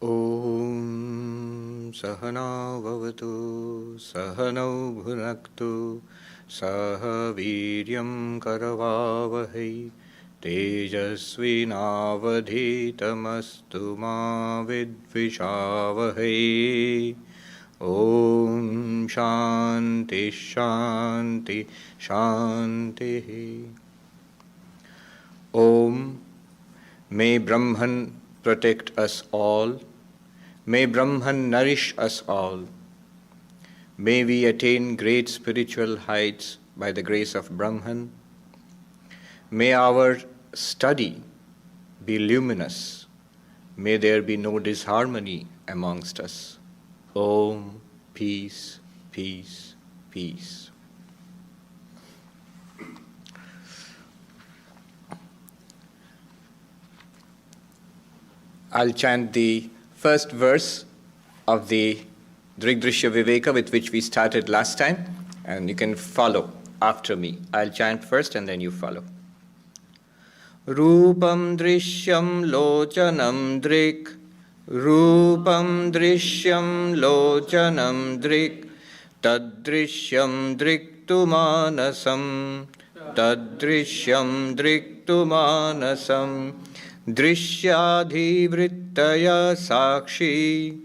Om Sahana Bhavatu Sahano Bhunaktu Saha Viryam Karavavahai Tejasvinavadhitamastu ma vidvishavahai. Om Shanti Shanti Shanti. Om. May Brahman protect us all. May Brahman nourish us all. May we attain great spiritual heights by the grace of Brahman. May our study be luminous. May there be no disharmony amongst us. Om, peace, peace, peace. I'll chant the first verse of the Drg-Drśya-Viveka with which we started last time, and you can follow after me. I'll chant first and then you follow. Rupam drishyam lochanam drik, Rupam drishyam lochanam drik, Tadrishyam driktu manasam, Tadrishyam driktu manasam, Drishyadhivrittaya sakshi,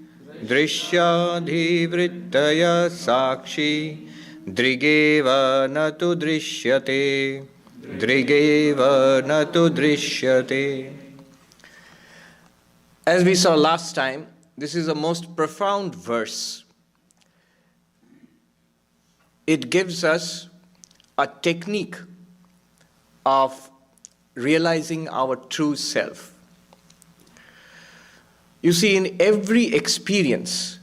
Drishyadhivrittaya sakshi, Drigeva natu drishyate, Drigeva natu drishyate. As we saw last time, this is a most profound verse. It gives us a technique of realizing our true self. You see, in every experience,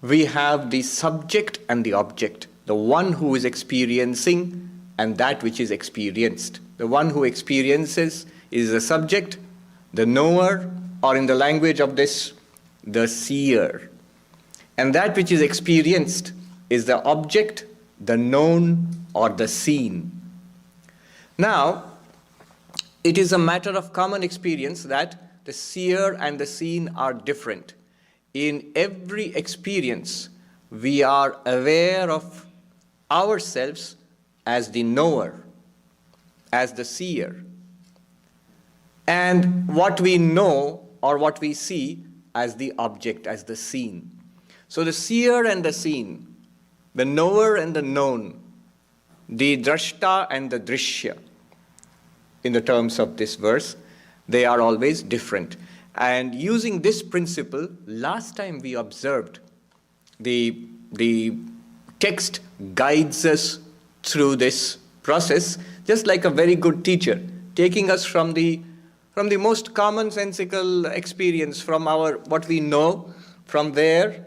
we have the subject and the object, the one who is experiencing and that which is experienced. The one who experiences is the subject, the knower, or in the language of this, the seer. And that which is experienced is the object, the known, or the seen. Now, it is a matter of common experience that the seer and the seen are different. In every experience, we are aware of ourselves as the knower, as the seer, and what we know or what we see as the object, as the seen. So the seer and the seen, the knower and the known, the drashta and the drishya, in the terms of this verse, they are always different. And using this principle, last time we observed the text guides us through this process, just like a very good teacher, taking us from the most commonsensical experience, from our what we know, from there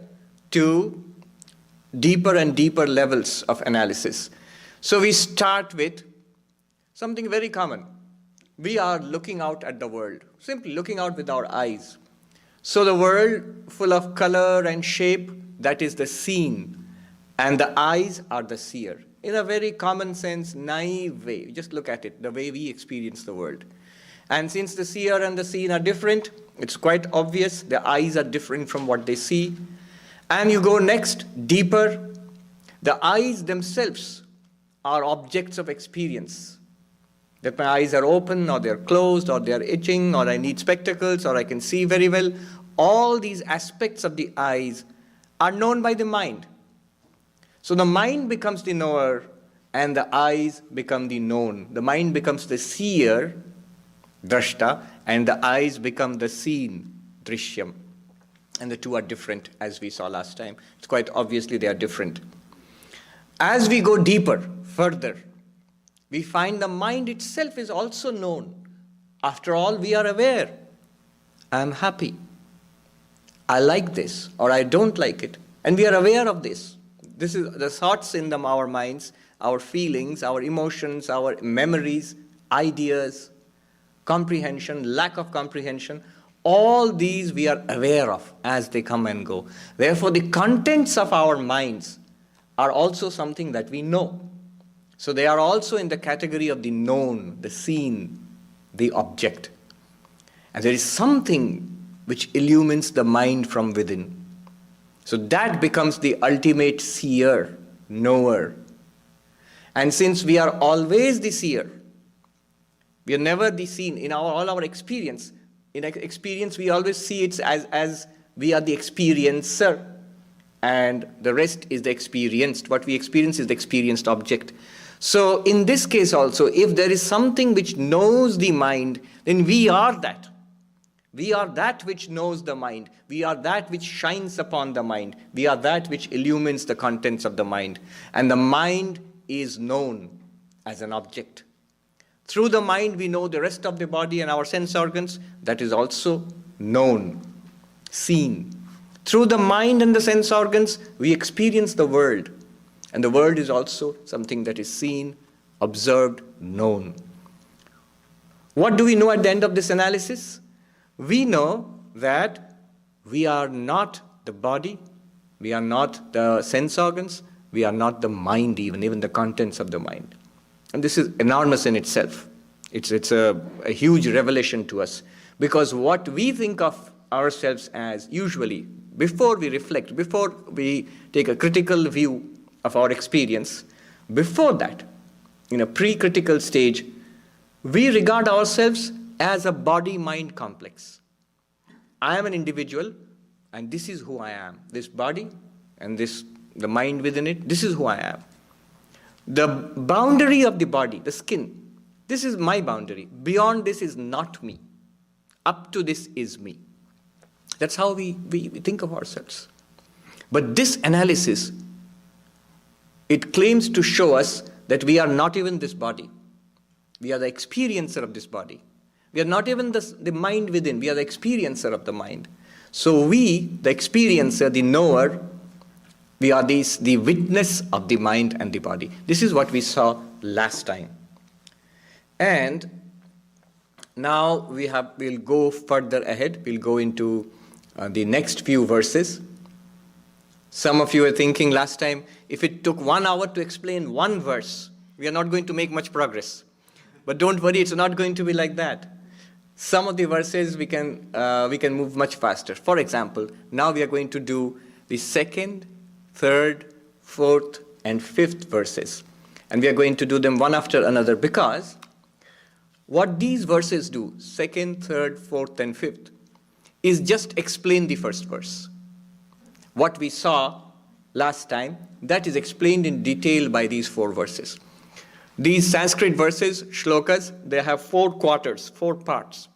to deeper and deeper levels of analysis. So we start with something very common. We are looking out at the world, simply looking out with our eyes. So the world full of color and shape, that is the seen, and the eyes are the seer. In a very common sense, naive way, just look at it, the way we experience the world. And since the seer and the seen are different, it's quite obvious the eyes are different from what they see. And you go next, deeper, the eyes themselves are objects of experience. That my eyes are open, or they're closed, or they're itching, or I need spectacles, or I can see very well. All these aspects of the eyes are known by the mind. So the mind becomes the knower, and the eyes become the known. The mind becomes the seer, drashta, and the eyes become the seen, drishyam. And the two are different, as we saw last time. It's quite obviously they are different. As we go deeper, further, we find the mind itself is also known. After all, we are aware. I am happy. I like this, or I don't like it. And we are aware of this. This is the thoughts in our minds, our feelings, our emotions, our memories, ideas, comprehension, lack of comprehension. All these we are aware of as they come and go. Therefore, the contents of our minds are also something that we know. So they are also in the category of the known, the seen, the object. And there is something which illumines the mind from within. So that becomes the ultimate seer, knower. And since we are always the seer, we are never the seen in all our experience. In experience, we always see it as we are the experiencer, and the rest is the experienced. What we experience is the experienced object. So in this case also, if there is something which knows the mind, then we are that. We are that which knows the mind. We are that which shines upon the mind. We are that which illumines the contents of the mind. And the mind is known as an object. Through the mind, we know the rest of the body and our sense organs. That is also known, seen. Through the mind and the sense organs, we experience the world. And the world is also something that is seen, observed, known. What do we know at the end of this analysis? We know that we are not the body, we are not the sense organs, we are not the mind even the contents of the mind. And this is enormous in itself. It's a huge revelation to us. Because what we think of ourselves as usually, before we reflect, before we take a critical view of our experience, before that, in a pre-critical stage, we regard ourselves as a body-mind complex. I am an individual, and this is who I am. This body and the mind within it, this is who I am. The boundary of the body, the skin, this is my boundary. Beyond this is not me. Up to this is me. That's how we think of ourselves. But this analysis, it claims to show us that we are not even this body. We are the experiencer of this body. We are not even the mind within. We are the experiencer of the mind. So we, the experiencer, the knower, we are the witness of the mind and the body. This is what we saw last time. And now we'll go further ahead. We'll go into the next few verses. Some of you were thinking last time, if it took 1 hour to explain one verse, we are not going to make much progress. But don't worry, it's not going to be like that. Some of the verses we can move much faster. For example, now we are going to do the 2nd, 3rd, 4th, and 5th verses. And we are going to do them one after another because what these verses do, 2nd, 3rd, 4th, and 5th, is just explain the first verse. What we saw last time, that is explained in detail by these 4 verses. These Sanskrit verses, shlokas, they have 4 quarters, 4 parts.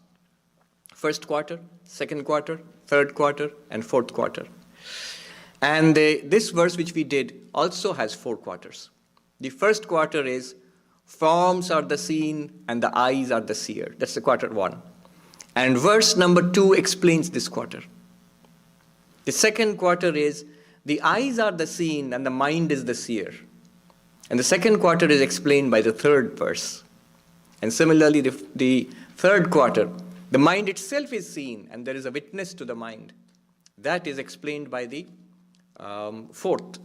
1st quarter, 2nd quarter, 3rd quarter, and 4th quarter. And this verse which we did also has 4 quarters. The 1st quarter is, forms are the seen and the eyes are the seer. That's the quarter 1. And verse number 2 explains this quarter. The 2nd quarter is, the eyes are the seen and the mind is the seer. And the 2nd quarter is explained by the 3rd verse. And similarly, the 3rd quarter, the mind itself is seen and there is a witness to the mind. That is explained by the 4th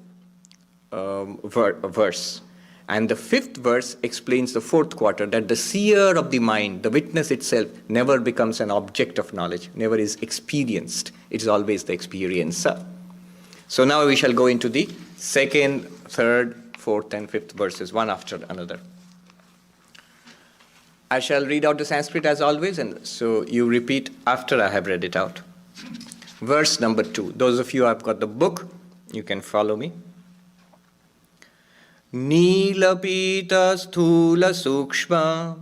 verse. And the 5th verse explains the 4th quarter, that the seer of the mind, the witness itself, never becomes an object of knowledge, never is experienced. It is always the experiencer. So now we shall go into the 2nd, 3rd, 4th, and 5th verses, one after another. I shall read out the Sanskrit as always, and so you repeat after I have read it out. Verse number 2. Those of you who have got the book, you can follow me. Nilapita sthula sukshma,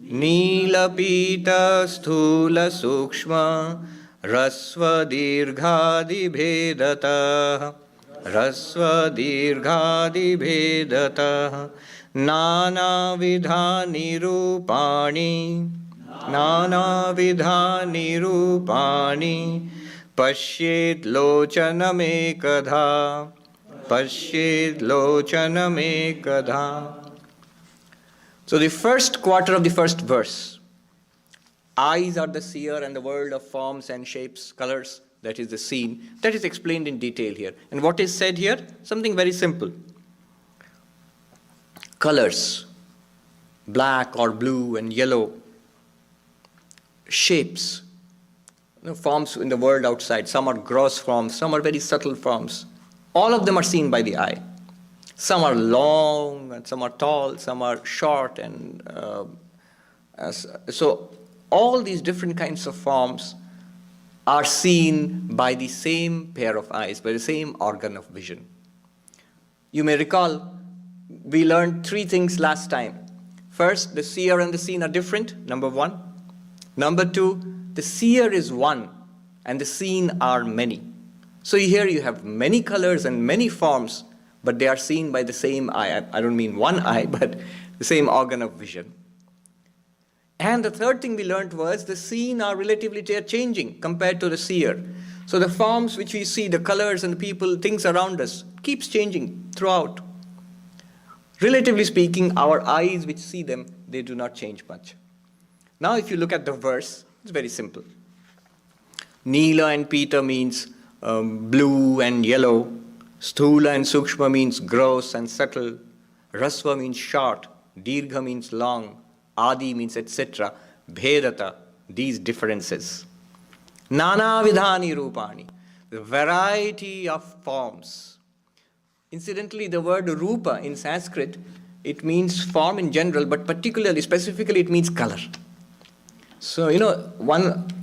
Nilapita sthula sukshma, Rasva dirghadi bhedata, Rasva dirghadi bhedata, Nana vidhani rupani, Nana vidhani rupani, Pashyet lochanam ekadha, Pashyet lochanam ekadha. So the 1st quarter of the 1st verse. Eyes are the seer and the world of forms and shapes, colors, that is the seen. That is explained in detail here. And what is said here? Something very simple. Colors, black or blue and yellow. Shapes, forms in the world outside. Some are gross forms, some are very subtle forms. All of them are seen by the eye. Some are long, and some are tall, some are short, and so all these different kinds of forms are seen by the same pair of eyes, by the same organ of vision. You may recall, we learned 3 things last time. First, the seer and the seen are different, number 1. Number 2, the seer is one, and the seen are many. So here you have many colors and many forms, but they are seen by the same eye. I don't mean one eye, but the same organ of vision. And the third thing we learned was the seen are relatively changing compared to the seer. So the forms which we see, the colors and the people, things around us, keeps changing throughout. Relatively speaking, our eyes which see them, they do not change much. Now if you look at the verse, it's very simple. Neela and Pita means blue and yellow. Sthula and Sukshma means gross and subtle. Rasva means short. Dirgha means long. Adi means etc. Bhedata, these differences. Nana vidhani rupani, the variety of forms. Incidentally, the word rupa in Sanskrit, it means form in general, but particularly, specifically, it means color. So,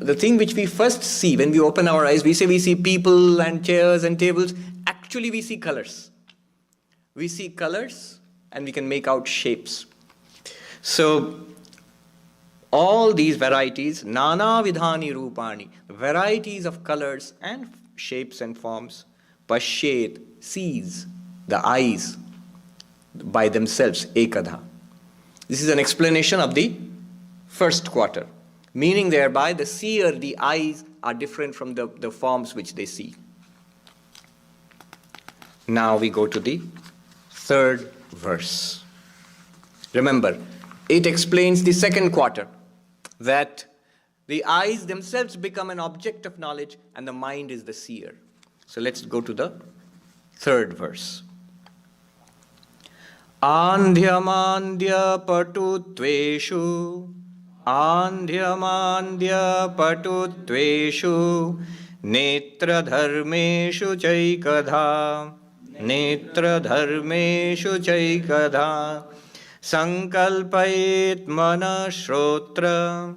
the thing which we first see when we open our eyes, we say we see people and chairs and tables. Actually, we see colors. We see colors and we can make out shapes. So, all these varieties, nana vidhani rupani, varieties of colors and shapes and forms, pashet, sees, the eyes by themselves, ekadha. This is an explanation of the first quarter, meaning thereby the seer, the eyes are different from the forms which they see. Now we go to the third verse. Remember, it explains the second quarter, that the eyes themselves become an object of knowledge and the mind is the seer. So let's go to the third verse. Andhyamandya patutveshu, andhyamandya patutveshu, netra dharmeshu chaikadha, netra dharmeshu chaikadha, sankalpayet mana shrotra,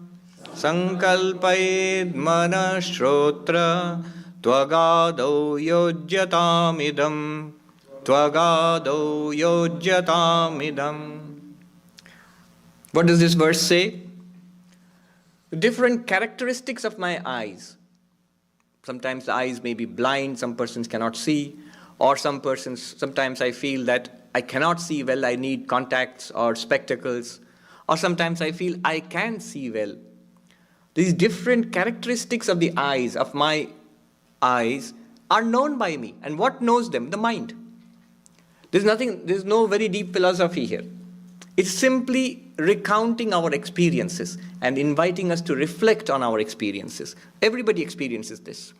sankalpayet mana shrotra, tvagado yojyatamidam, tvagado yojyatamidam. What does this verse say? Different characteristics of my eyes. Sometimes the eyes may be blind, some persons cannot see, or sometimes I feel that I cannot see well, I need contacts or spectacles, or sometimes I feel I can see well. These different characteristics of the eyes, of my eyes, are known by me. And what knows them? The mind. There's no very deep philosophy here. It's simply recounting our experiences and inviting us to reflect on our experiences. Everybody experiences this.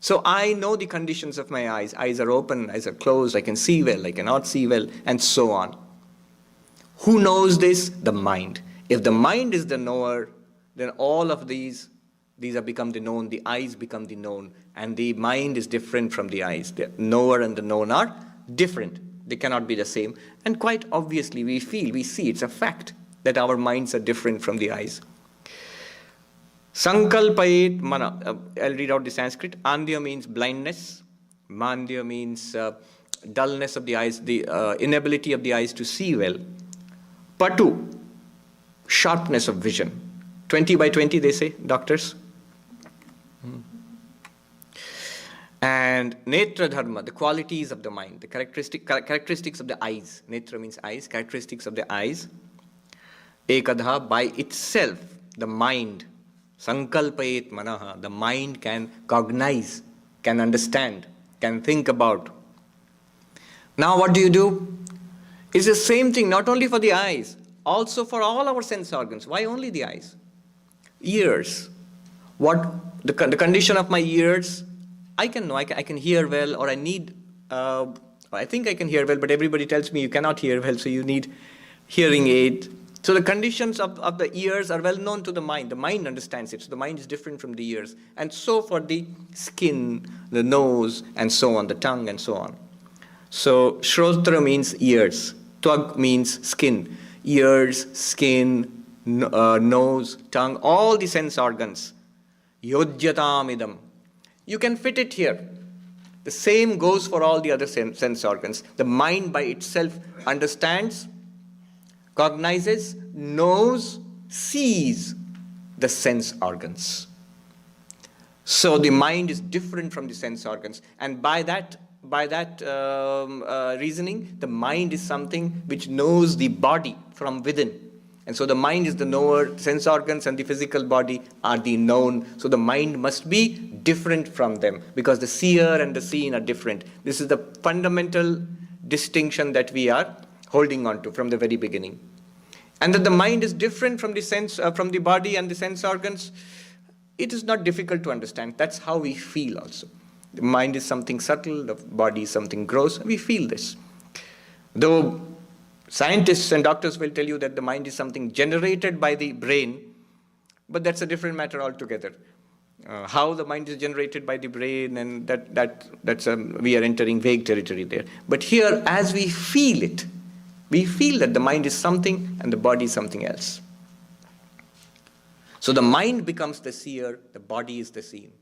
So I know the conditions of my eyes. Eyes are open, eyes are closed, I can see well, I cannot see well, and so on. Who knows this? The mind. If the mind is the knower, then all of these have become the known, the eyes become the known, and the mind is different from the eyes. The knower and the known are different. They cannot be the same. And quite obviously we see, it's a fact that our minds are different from the eyes. Sankalpayet mana. I'll read out the Sanskrit. Andhya means blindness. Mandya means dullness of the eyes, the inability of the eyes to see well. Patu, sharpness of vision. 20 by 20, they say, doctors. And netra dharma, the qualities of the mind, the characteristics of the eyes. Netra means eyes, characteristics of the eyes. Ekadha, by itself, the mind. Sankalpayet manaha, the mind can cognize, can understand, can think about. Now what do? It's the same thing, not only for the eyes, also for all our sense organs. Why only the eyes? Ears. What the condition of my ears? I can know, I can hear well, or I need, I think I can hear well, but everybody tells me you cannot hear well, so you need hearing aid. So the conditions of the ears are well known to the mind. The mind understands it. So the mind is different from the ears. And so for the skin, the nose, and so on, the tongue, and so on. So shrotra means ears. Twag means skin. Ears, skin, nose, tongue, all the sense organs. Yodyatamidam. You can fit it here. The same goes for all the other sense organs. The mind by itself understands, cognizes, knows, sees the sense organs. So the mind is different from the sense organs. And by that reasoning, the mind is something which knows the body from within. And so the mind is the knower, sense organs and the physical body are the known. So the mind must be different from them because the seer and the seen are different. This is the fundamental distinction that we are holding on to from the very beginning. And that the mind is different from the sense, from the body and the sense organs, it is not difficult to understand. That's how we feel also. The mind is something subtle, the body is something gross, we feel this. Though scientists and doctors will tell you that the mind is something generated by the brain, but that's a different matter altogether. How the mind is generated by the brain, and that's we are entering vague territory there. But here, as we feel it, we feel that the mind is something and the body is something else. So the mind becomes the seer, the body is the seen.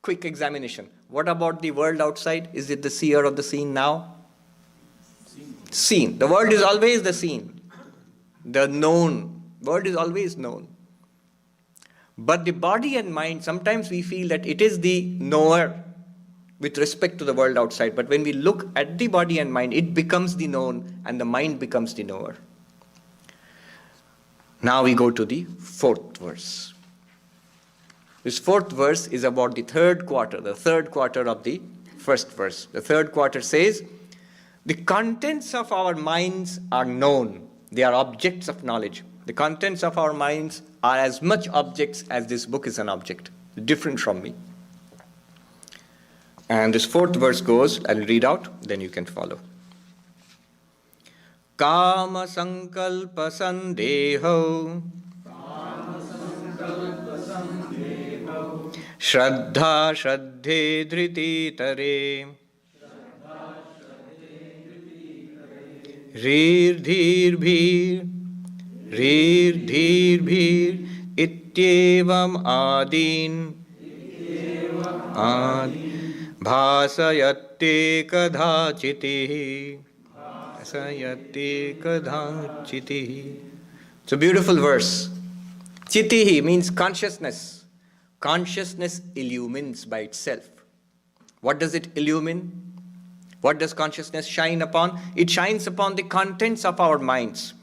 Quick examination. What about the world outside? Is it the seer or the seen now? Seen. The world is always the seen. The known. World is always known. But the body and mind, sometimes we feel that it is the knower with respect to the world outside. But when we look at the body and mind, it becomes the known and the mind becomes the knower. Now we go to the fourth verse. This fourth verse is about the third quarter of the first verse. The third quarter says, the contents of our minds are known. They are objects of knowledge. The contents of our minds are as much objects as this book is an object, different from me. And this fourth verse goes, I'll read out, then you can follow. Kama sankalpa sandeho Shraddha shraddhe dhriti tare Rir dhir bhir ityevam adin bhasayate kadhachitihi. It's a beautiful verse. Chitihi means consciousness. Consciousness illumines by itself. What does it illumine? What does consciousness shine upon? It shines upon the contents of our minds.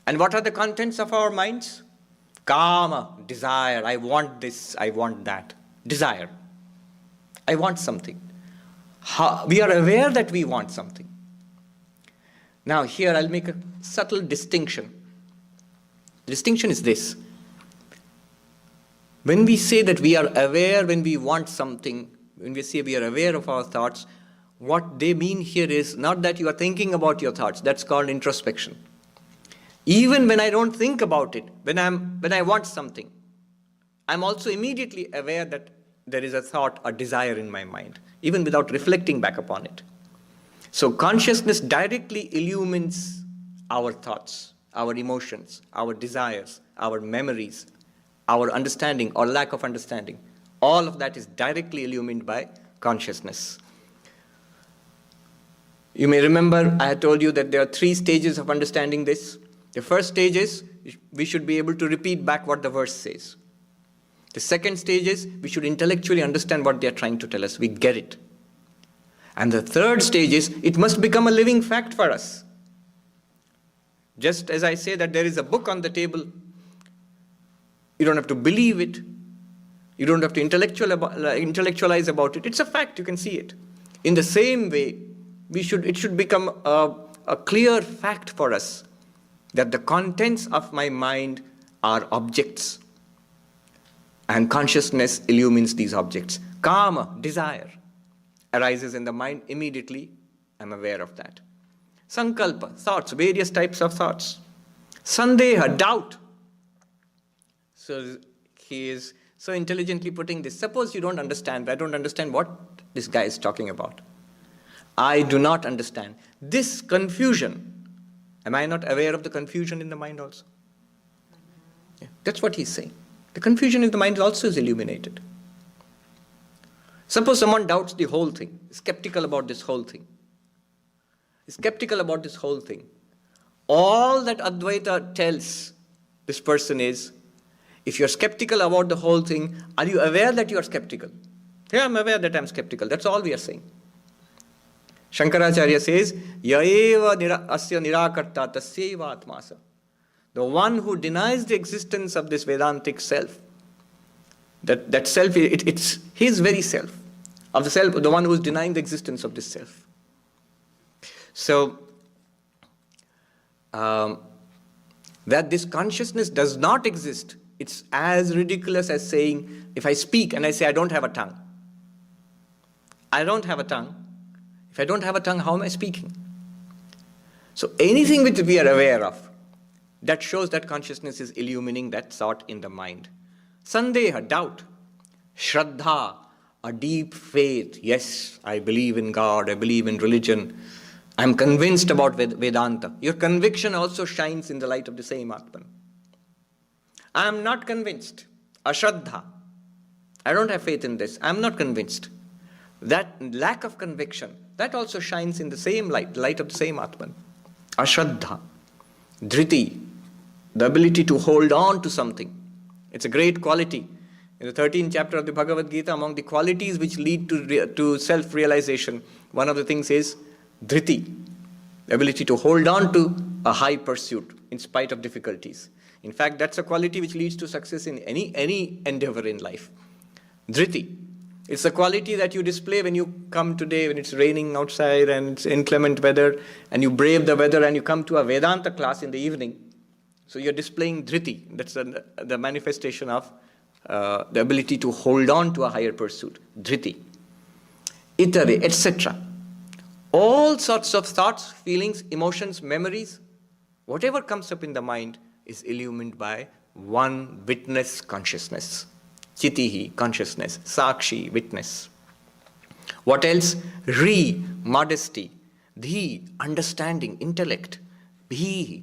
And what are the contents of our minds? Kama, desire. I want this, I want that. Desire. I want something. We are aware that we want something. Now here I'll make a subtle distinction. The distinction is this. When we say that we are aware when we want something, when we say we are aware of our thoughts, what they mean here is not that you are thinking about your thoughts. That's called introspection. Even when I don't think about it, when I want something, I'm also immediately aware that there is a thought, a desire in my mind, even without reflecting back upon it. So consciousness directly illumines our thoughts, our emotions, our desires, our memories, our understanding or lack of understanding. All of that is directly illumined by consciousness. You may remember I had told you that there are 3 stages of understanding this. The first stage is we should be able to repeat back what the verse says. The second stage is we should intellectually understand what they are trying to tell us. We get it. And the third stage is it must become a living fact for us. Just as I say that there is a book on the table, you don't have to believe it. You don't have to intellectualize about it. It's a fact, you can see it. In the same way, it should become a clear fact for us that the contents of my mind are objects. And consciousness illumines these objects. Kama, desire, arises in the mind immediately. I'm aware of that. Sankalpa, thoughts, various types of thoughts. Sandeha, doubt. So he is so intelligently putting this. Suppose you don't understand. I don't understand what this guy is talking about. I do not understand. This confusion, am I not aware of the confusion in the mind also? Yeah, that's what he's saying. The confusion in the mind also is illuminated. Suppose someone doubts the whole thing, is skeptical about this whole thing. Is skeptical about this whole thing. All that Advaita tells this person is, if you're skeptical about the whole thing, are you aware that you are skeptical? Yeah, I'm aware that I'm skeptical. That's all we are saying. Shankaracharya says, Yaeva asya nirakarta tasyeva atmasa. The one who denies the existence of this Vedantic self, that self, it's his very self, of the self, the one who is denying the existence of this self. So, that this consciousness does not exist, it's as ridiculous as saying, if I speak and I say I don't have a tongue. I don't have a tongue. If I don't have a tongue, how am I speaking? So anything which we are aware of, that shows that consciousness is illumining that thought in the mind. Sandeha, doubt. Shraddha, a deep faith. Yes, I believe in God, I believe in religion. I'm convinced about Vedanta. Your conviction also shines in the light of the same Atman. I am not convinced. Ashraddha. I don't have faith in this. I am not convinced. That lack of conviction, that also shines in the same light of the same Atman. Ashraddha. Dhriti, the ability to hold on to something. It's a great quality. In the 13th chapter of the Bhagavad Gita, among the qualities which lead to self-realization, one of the things is dhriti, the ability to hold on to a high pursuit in spite of difficulties. In fact, that's a quality which leads to success in any endeavor in life. Dhriti. It's a quality that you display when you come today, when it's raining outside and it's inclement weather, and you brave the weather and you come to a Vedanta class in the evening. So you're displaying dhriti. That's the manifestation of the ability to hold on to a higher pursuit. Dhriti. Itare, etc. All sorts of thoughts, feelings, emotions, memories, whatever comes up in the mind is illumined by one witness consciousness. Chitihi, consciousness. Sakshi, witness. What else? Ri, modesty. Dhi, understanding, intellect. Bhi,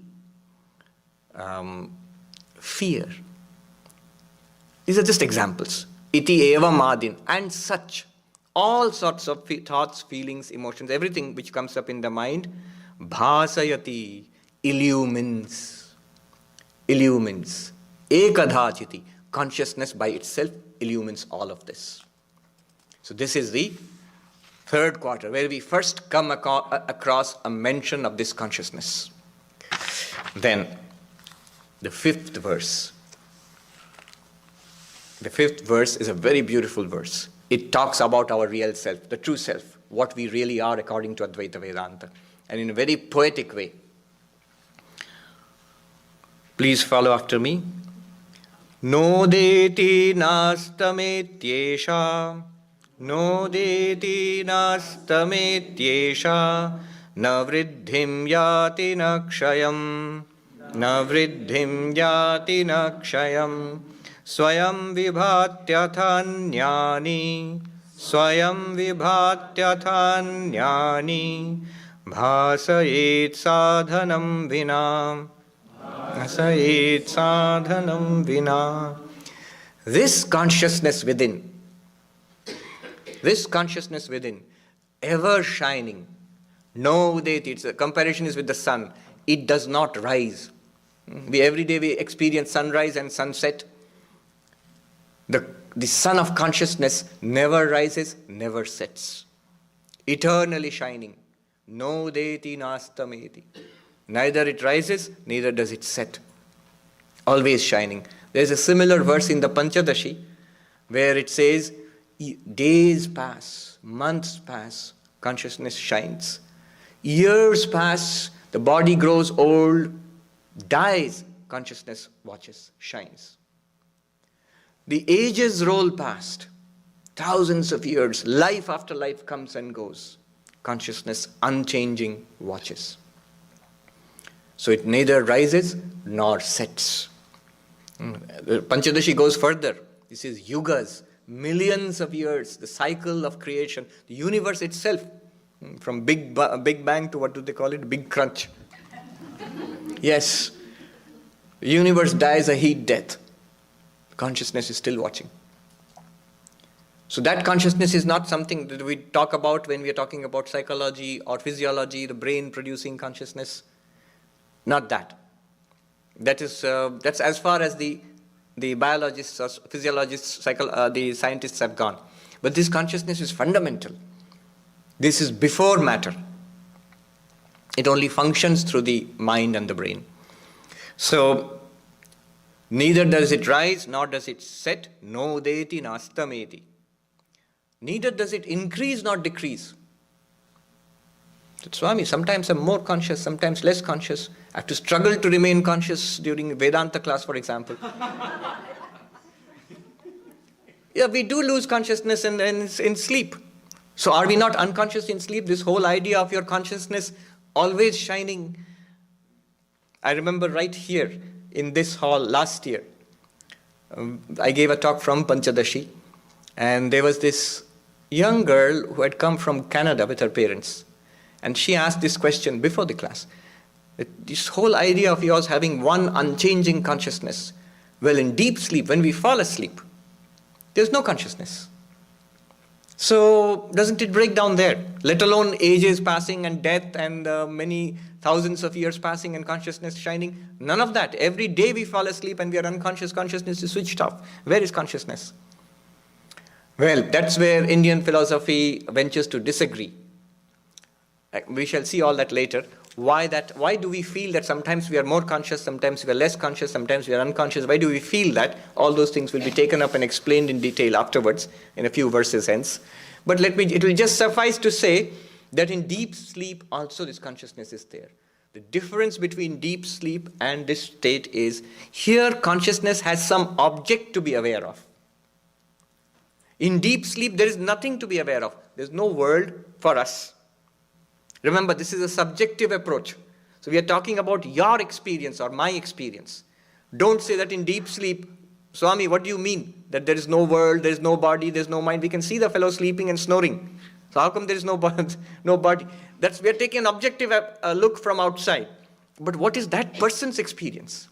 fear. These are just examples. Iti eva madin, and such. All sorts of thoughts, feelings, emotions, everything which comes up in the mind, bhasayati, illumines. Illumines. Ekadhachiti, consciousness by itself illumines all of this. So this is the third quarter where we first come across a mention of this consciousness. Then the fifth verse. The fifth verse is a very beautiful verse. It talks about our real self, the true self, what we really are according to Advaita-Vedanta, and in a very poetic way. Please follow after me. Nodeti nastametyesha, nodeti nastametyesha, na vriddhim yati na kshayam, na vriddhim yati na kshayam, swayam vibhatyatha-nyani, swayam vibhatyatha-nyani, bhasayet sadhanam vinam, bhasayet sadhanam vina. This consciousness within, ever shining, know that its comparison is with the sun. It does not rise. Every day we experience sunrise and sunset. The sun of consciousness never rises, never sets. Eternally shining. No deti nastameti. Neither it rises, neither does it set. Always shining. There is a similar verse in the Panchadashi where it says, days pass, months pass, consciousness shines. Years pass, the body grows old, dies, consciousness watches, shines. The ages roll past, thousands of years, life after life comes and goes. Consciousness unchanging watches. So it neither rises nor sets. Panchadashi goes further. He says yugas, millions of years, the cycle of creation, the universe itself, from Big Bang to what do they call it? Big Crunch. Yes. The universe dies a heat death. Consciousness is still watching. So that consciousness is not something that we talk about when we are talking about psychology or physiology, the brain producing consciousness. Not that. That's as far as the biologists or physiologists, the scientists have gone. But this consciousness is fundamental. This is before matter. It only functions through the mind and the brain. So, neither does it rise nor does it set, no deti nastameti. Neither does it increase nor decrease. Swami, sometimes I'm more conscious, sometimes less conscious. I have to struggle to remain conscious during Vedanta class, for example. Yeah, we do lose consciousness in sleep. So are we not unconscious in sleep? This whole idea of your consciousness always shining. I remember right here in this hall last year, I gave a talk from Panchadashi, and there was this young girl who had come from Canada with her parents. And she asked this question before the class. This whole idea of yours having one unchanging consciousness. Well, in deep sleep, when we fall asleep, there's no consciousness. So, doesn't it break down there? Let alone ages passing and death and many thousands of years passing and consciousness shining. None of that. Every day we fall asleep and we are unconscious. Consciousness is switched off. Where is consciousness? Well, that's where Indian philosophy ventures to disagree. We shall see all that later. Why do we feel that sometimes we are more conscious, sometimes we are less conscious, sometimes we are unconscious? Why do we feel that? All those things will be taken up and explained in detail afterwards, in a few verses hence. But it will just suffice to say that in deep sleep also this consciousness is there. The difference between deep sleep and this state is, here consciousness has some object to be aware of. In deep sleep there is nothing to be aware of. There is no world for us. Remember, this is a subjective approach. So we are talking about your experience or my experience. Don't say that in deep sleep, Swami, what do you mean? That there is no world, there is no body, there is no mind. We can see the fellow sleeping and snoring. So how come there is no body? We are taking an objective look from outside. But what is that person's experience?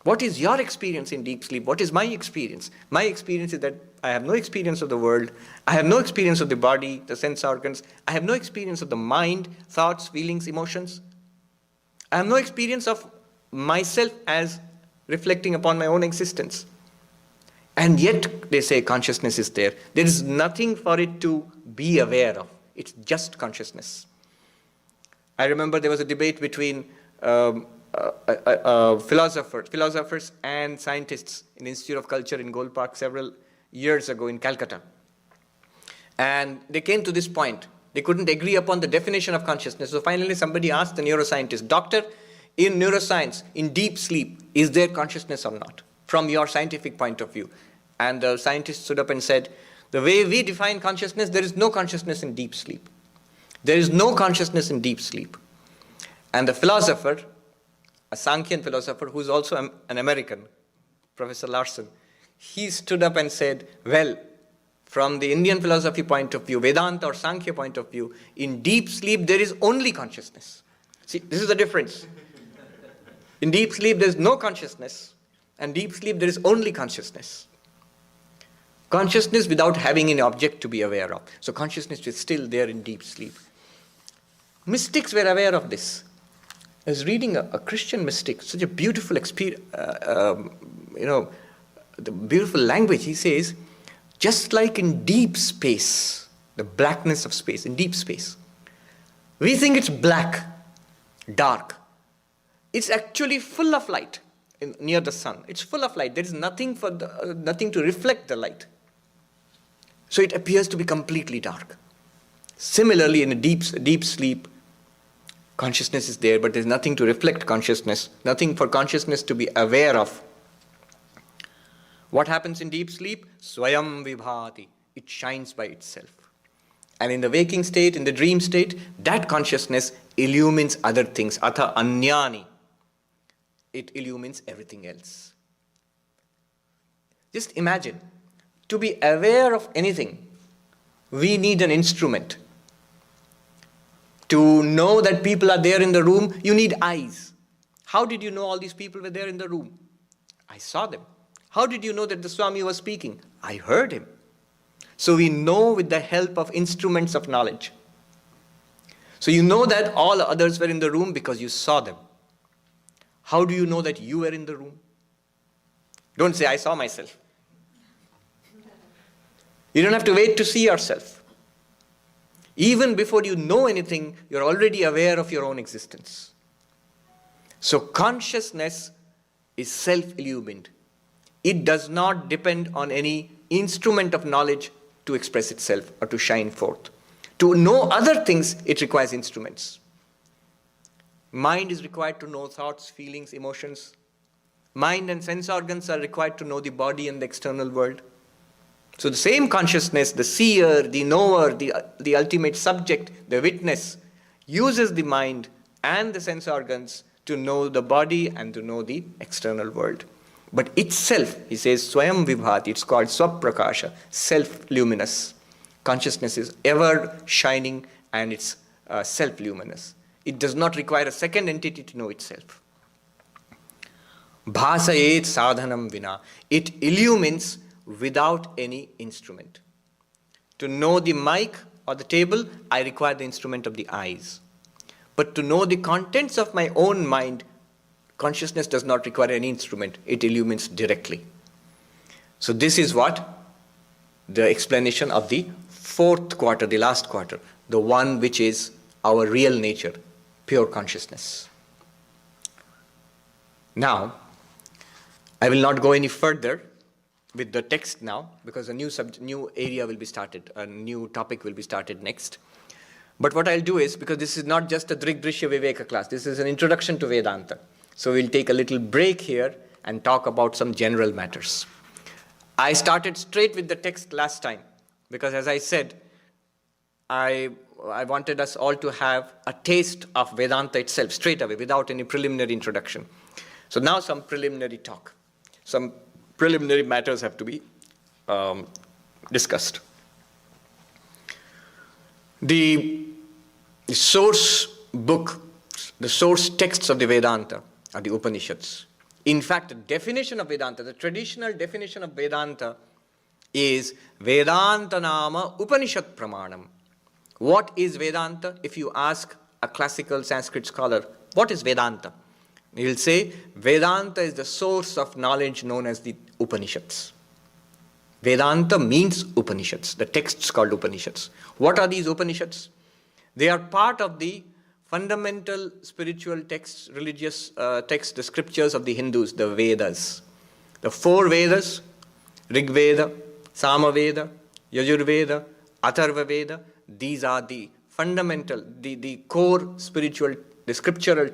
What is your experience in deep sleep? What is my experience? My experience is that I have no experience of the world. I have no experience of the body, the sense organs. I have no experience of the mind, thoughts, feelings, emotions. I have no experience of myself as reflecting upon my own existence. And yet, they say consciousness is there. There is nothing for it to be aware of. It's just consciousness. I remember there was a debate between philosophers and scientists in the Institute of Culture in Gold Park several years ago in Calcutta. And they came to this point. They couldn't agree upon the definition of consciousness. So finally somebody asked the neuroscientist, Doctor, in neuroscience, in deep sleep, is there consciousness or not? From your scientific point of view. And the scientist stood up and said, the way we define consciousness, there is no consciousness in deep sleep. There is no consciousness in deep sleep. And the philosopher, a Sankhyan philosopher who is also an American, Professor Larson, he stood up and said, well, from the Indian philosophy point of view, Vedanta or Sankhya point of view, in deep sleep there is only consciousness. See, this is the difference. In deep sleep there is no consciousness, and deep sleep there is only consciousness. Consciousness without having any object to be aware of. So consciousness is still there in deep sleep. Mystics were aware of this. I was reading a Christian mystic, such a beautiful experience, the beautiful language. He says, just like in deep space, the blackness of space, in deep space, we think it's black, dark. It's actually full of light near the sun. It's full of light. There is nothing to reflect the light. So it appears to be completely dark. Similarly, in a deep sleep, consciousness is there, but there's nothing to reflect consciousness, nothing for consciousness to be aware of. What happens in deep sleep? Swayam vibhati. It shines by itself. And in the waking state, in the dream state, that consciousness illumines other things. Atha anyani. it illumines everything else. Just imagine, to be aware of anything, we need an instrument. To know that people are there in the room, you need eyes. How did you know all these people were there in the room? I saw them. How did you know that the Swami was speaking? I heard him. So we know with the help of instruments of knowledge. So you know that all others were in the room because you saw them. How do you know that you were in the room? Don't say, I saw myself. You don't have to wait to see yourself. Even before you know anything, you're already aware of your own existence. So consciousness is self-illumined. It does not depend on any instrument of knowledge to express itself or to shine forth. To know other things, it requires instruments. Mind is required to know thoughts, feelings, emotions. Mind and sense organs are required to know the body and the external world. So the same consciousness, the seer, the knower, the ultimate subject, the witness, uses the mind and the sense organs to know the body and to know the external world. But itself, he says, Swayam Vibhati, it's called Swaprakasha, self-luminous. Consciousness is ever shining and it's self-luminous. It does not require a second entity to know itself. Bhasayet sadhanam vina. It illumines without any instrument. To know the mic or the table, I require the instrument of the eyes. But to know the contents of my own mind, consciousness does not require any instrument. It illumines directly. So this is what? The explanation of the fourth quarter, the last quarter, the one which is our real nature, pure consciousness. Now, I will not go any further with the text now, because a new area will be started, a new topic will be started next. But what I'll do is, because this is not just a Drg-Drśya-Viveka class, this is an introduction to Vedanta. So we'll take a little break here and talk about some general matters. I started straight with the text last time, because as I said, I wanted us all to have a taste of Vedanta itself straight away, without any preliminary introduction. So now some preliminary talk. Some preliminary matters have to be discussed. The source book, the source texts of the Vedanta are the Upanishads. In fact, the definition of Vedanta, the traditional definition of Vedanta is Vedanta nama Upanishad pramanam. What is Vedanta? If you ask a classical Sanskrit scholar, what is Vedanta? He will say, Vedanta is the source of knowledge known as the Upanishads. Vedanta means Upanishads, the texts called Upanishads. What are these Upanishads? They are part of the fundamental spiritual texts, religious texts, the scriptures of the Hindus, the Vedas. The four Vedas, Rig Veda, Sama Veda, Yajur Veda, Atharva Veda, these are the fundamental, the core spiritual, the scriptural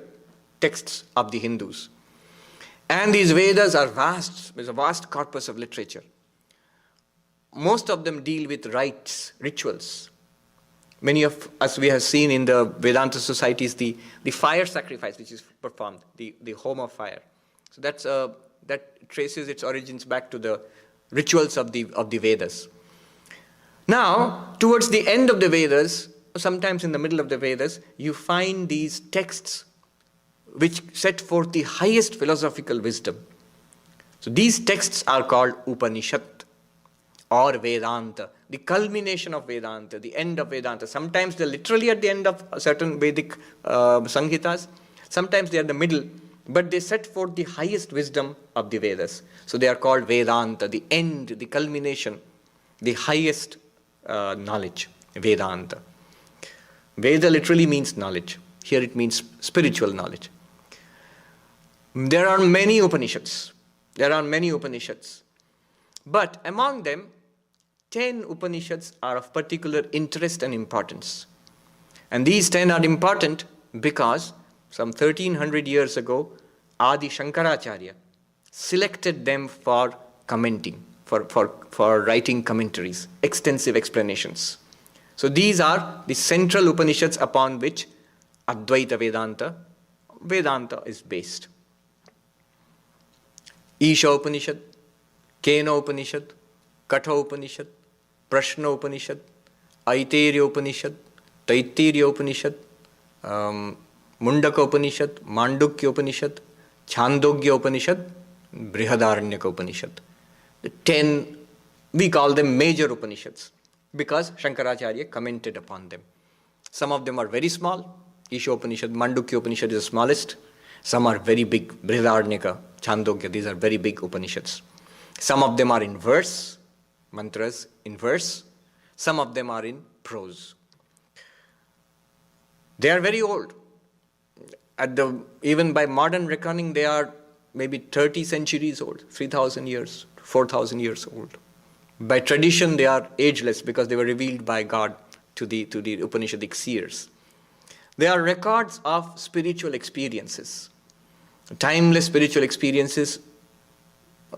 texts of the Hindus. And these Vedas are vast, there's a vast corpus of literature. Most of them deal with rites, rituals. Many of us, we have seen in the Vedanta societies the fire sacrifice which is performed, the home of fire. So that traces its origins back to the rituals of the Vedas. Now, towards the end of the Vedas, sometimes in the middle of the Vedas, you find these texts which set forth the highest philosophical wisdom. So these texts are called Upanishad or Vedanta, the culmination of Vedanta, the end of Vedanta. Sometimes they're literally at the end of certain Vedic Samhitas, sometimes they're in the middle, but they set forth the highest wisdom of the Vedas. So they are called Vedanta, the end, the culmination, the highest knowledge, Vedanta. Veda literally means knowledge. Here it means spiritual knowledge. There are many Upanishads. But among them, 10 Upanishads are of particular interest and importance. And these 10 are important because some 1300 years ago, Adi Shankaracharya selected them for commenting, for writing commentaries, extensive explanations. So these are the central Upanishads upon which Advaita-Vedanta is based. Isha Upanishad, Kena Upanishad, Katha Upanishad, Prashna Upanishad, Aitairya Upanishad, Taittiriya Upanishad, Mundaka Upanishad, Mandukya Upanishad, Chandogya Upanishad, Brihadaranyaka Upanishad. The 10, we call them major Upanishads because Shankaracharya commented upon them. Some of them are very small. Isha Upanishad, Mandukya Upanishad is the smallest. Some are very big. Brihadaranyaka, Chandogya, these are very big Upanishads. Some of them are in verse, mantras in verse. Some of them are in prose. They are very old. Even by modern reckoning, they are maybe 30 centuries old, 3,000 years, 4,000 years old. By tradition, they are ageless because they were revealed by God to the Upanishadic seers. They are records of spiritual experiences, timeless spiritual experiences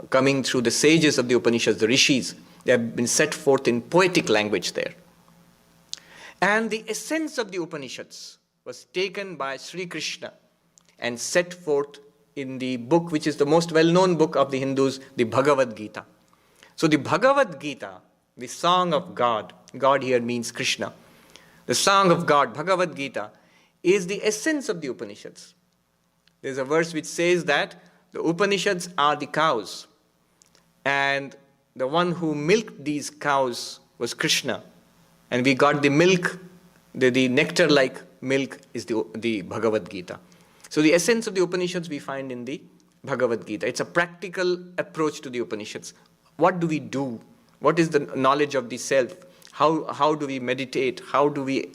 coming through the sages of the Upanishads, the rishis. They have been set forth in poetic language there. And the essence of the Upanishads was taken by Sri Krishna and set forth in the book which is the most well-known book of the Hindus, the Bhagavad Gita. So the Bhagavad Gita, the song of God, God here means Krishna, the song of God, Bhagavad Gita, is the essence of the Upanishads. There's a verse which says that the Upanishads are the cows, and the one who milked these cows was Krishna, and we got the milk, the nectar-like milk is the Bhagavad Gita. So the essence of the Upanishads we find in the Bhagavad Gita. It's a practical approach to the Upanishads. What do we do? What is the knowledge of the self? How do we meditate? How do we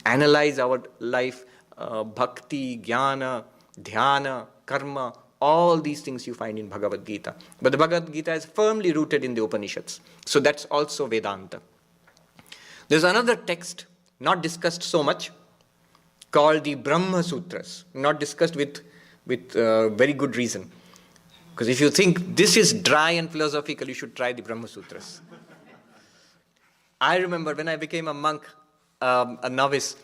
analyze our life? Bhakti, jnana, dhyana, karma, all these things you find in Bhagavad Gita. But the Bhagavad Gita is firmly rooted in the Upanishads. So that's also Vedanta. There's another text, not discussed so much, called the Brahma Sutras. Not discussed with very good reason. Because if you think this is dry and philosophical, you should try the Brahma Sutras. I remember when I became a monk, a novice,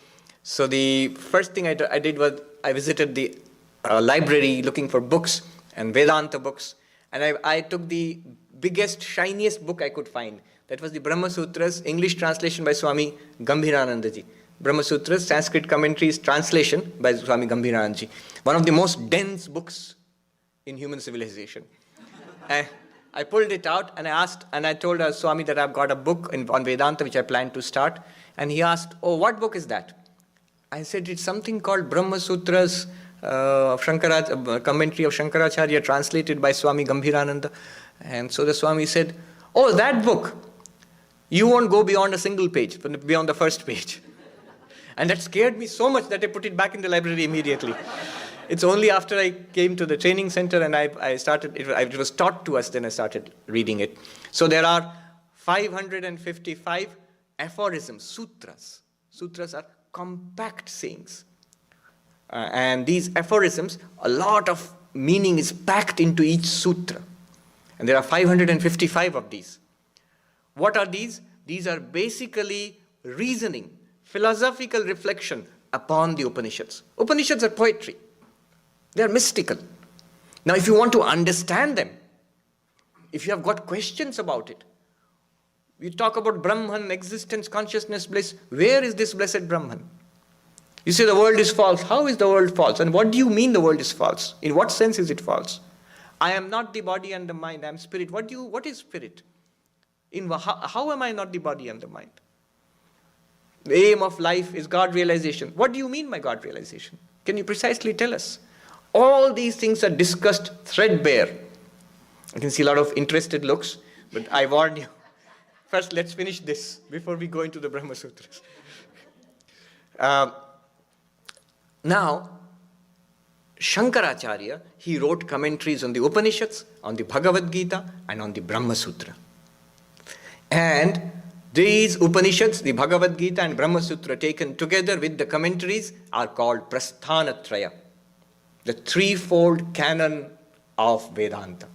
so the first thing I did was I visited the library looking for books and Vedanta books, and I took the biggest, shiniest book I could find. That was the Brahma Sutras, English translation by Swami Gambhirananda ji. Brahma Sutras, Sanskrit commentaries, translation by Swami Gambhirananda ji. One of the most dense books in human civilization. I pulled it out and I told Swami that I've got a book on Vedanta which I plan to start. And he asked, oh, what book is that? I said, it's something called Brahma Sutras, commentary of Shankaracharya translated by Swami Gambhirananda. And so the Swami said, oh, that book, you won't go beyond a single page, beyond the first page. And that scared me so much that I put it back in the library immediately. It's only after I came to the training center and I started, it was taught to us, then I started reading it. So there are 555 aphorisms, sutras. Sutras are compact sayings. And these aphorisms, a lot of meaning is packed into each sutra. And there are 555 of these. What are these? These are basically reasoning, philosophical reflection upon the Upanishads. Upanishads are poetry. They are mystical. Now, if you want to understand them, if you have got questions about it, we talk about Brahman, existence, consciousness, bliss. Where is this blessed Brahman? You say the world is false. How is the world false? And what do you mean the world is false? In what sense is it false? I am not the body and the mind. I am spirit. What is spirit? How am I not the body and the mind? The aim of life is God realization. What do you mean by God realization? Can you precisely tell us? All these things are discussed threadbare. I can see a lot of interested looks, but I warn you. First, let's finish this before we go into the Brahma Sutras. Now, Shankaracharya, he wrote commentaries on the Upanishads, on the Bhagavad Gita, and on the Brahma Sutra. And these Upanishads, the Bhagavad Gita and Brahma Sutra taken together with the commentaries are called Prasthanatraya, the threefold canon of Vedanta.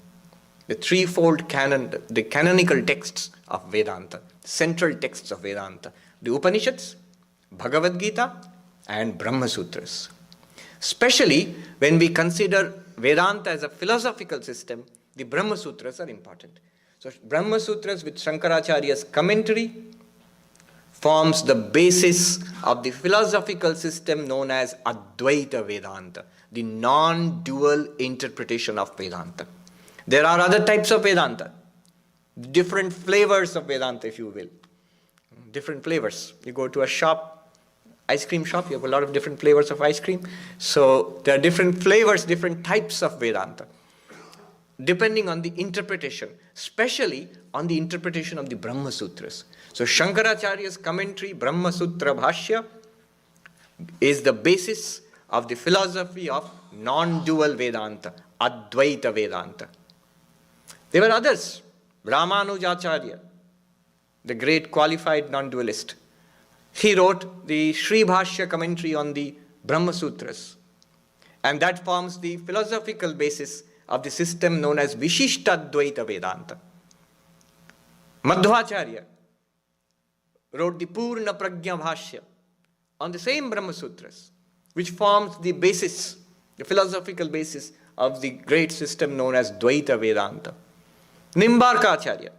The threefold canon, the canonical texts of Vedanta, central texts of Vedanta. The Upanishads, Bhagavad Gita, and Brahma Sutras. Especially when we consider Vedanta as a philosophical system, the Brahma Sutras are important. So Brahma Sutras with Shankaracharya's commentary forms the basis of the philosophical system known as Advaita-Vedanta, the non-dual interpretation of Vedanta. There are other types of Vedanta, different flavors of Vedanta, if you will. Different flavors. You go to a shop, ice cream shop, you have a lot of different flavors of ice cream. So there are different flavors, different types of Vedanta, depending on the interpretation, especially on the interpretation of the Brahma Sutras. So Shankaracharya's commentary, Brahma Sutra Bhashya, is the basis of the philosophy of non-dual Vedanta, Advaita Vedanta. There were others. Ramanujacharya, the great qualified non-dualist. He wrote the Sri Bhashya commentary on the Brahma Sutras. And that forms the philosophical basis of the system known as Vishishtadvaita Vedanta. Madhvacharya wrote the Purna Prajna Bhashya on the same Brahma Sutras, which forms the basis, the philosophical basis of the great system known as Dvaita Vedanta. Nimbarkacharya,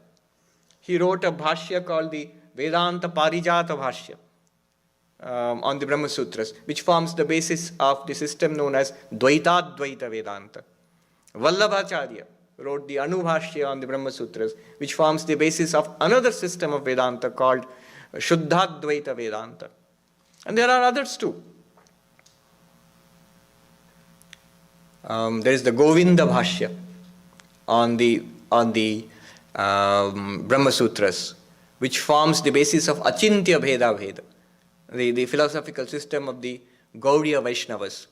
he wrote a Bhashya called the Vedanta Parijata Bhashya on the Brahma Sutras, which forms the basis of the system known as Dvaitadvaita Vedanta. Vallabhacharya wrote the Anu Bhashya on the Brahma Sutras, which forms the basis of another system of Vedanta called Shuddhadvaita Vedanta. And there are others too. There is the Govinda Bhashya on the Brahma Sutras, which forms the basis of Achintya Bheda Veda, the philosophical system of the Gaudiya Vaishnavas.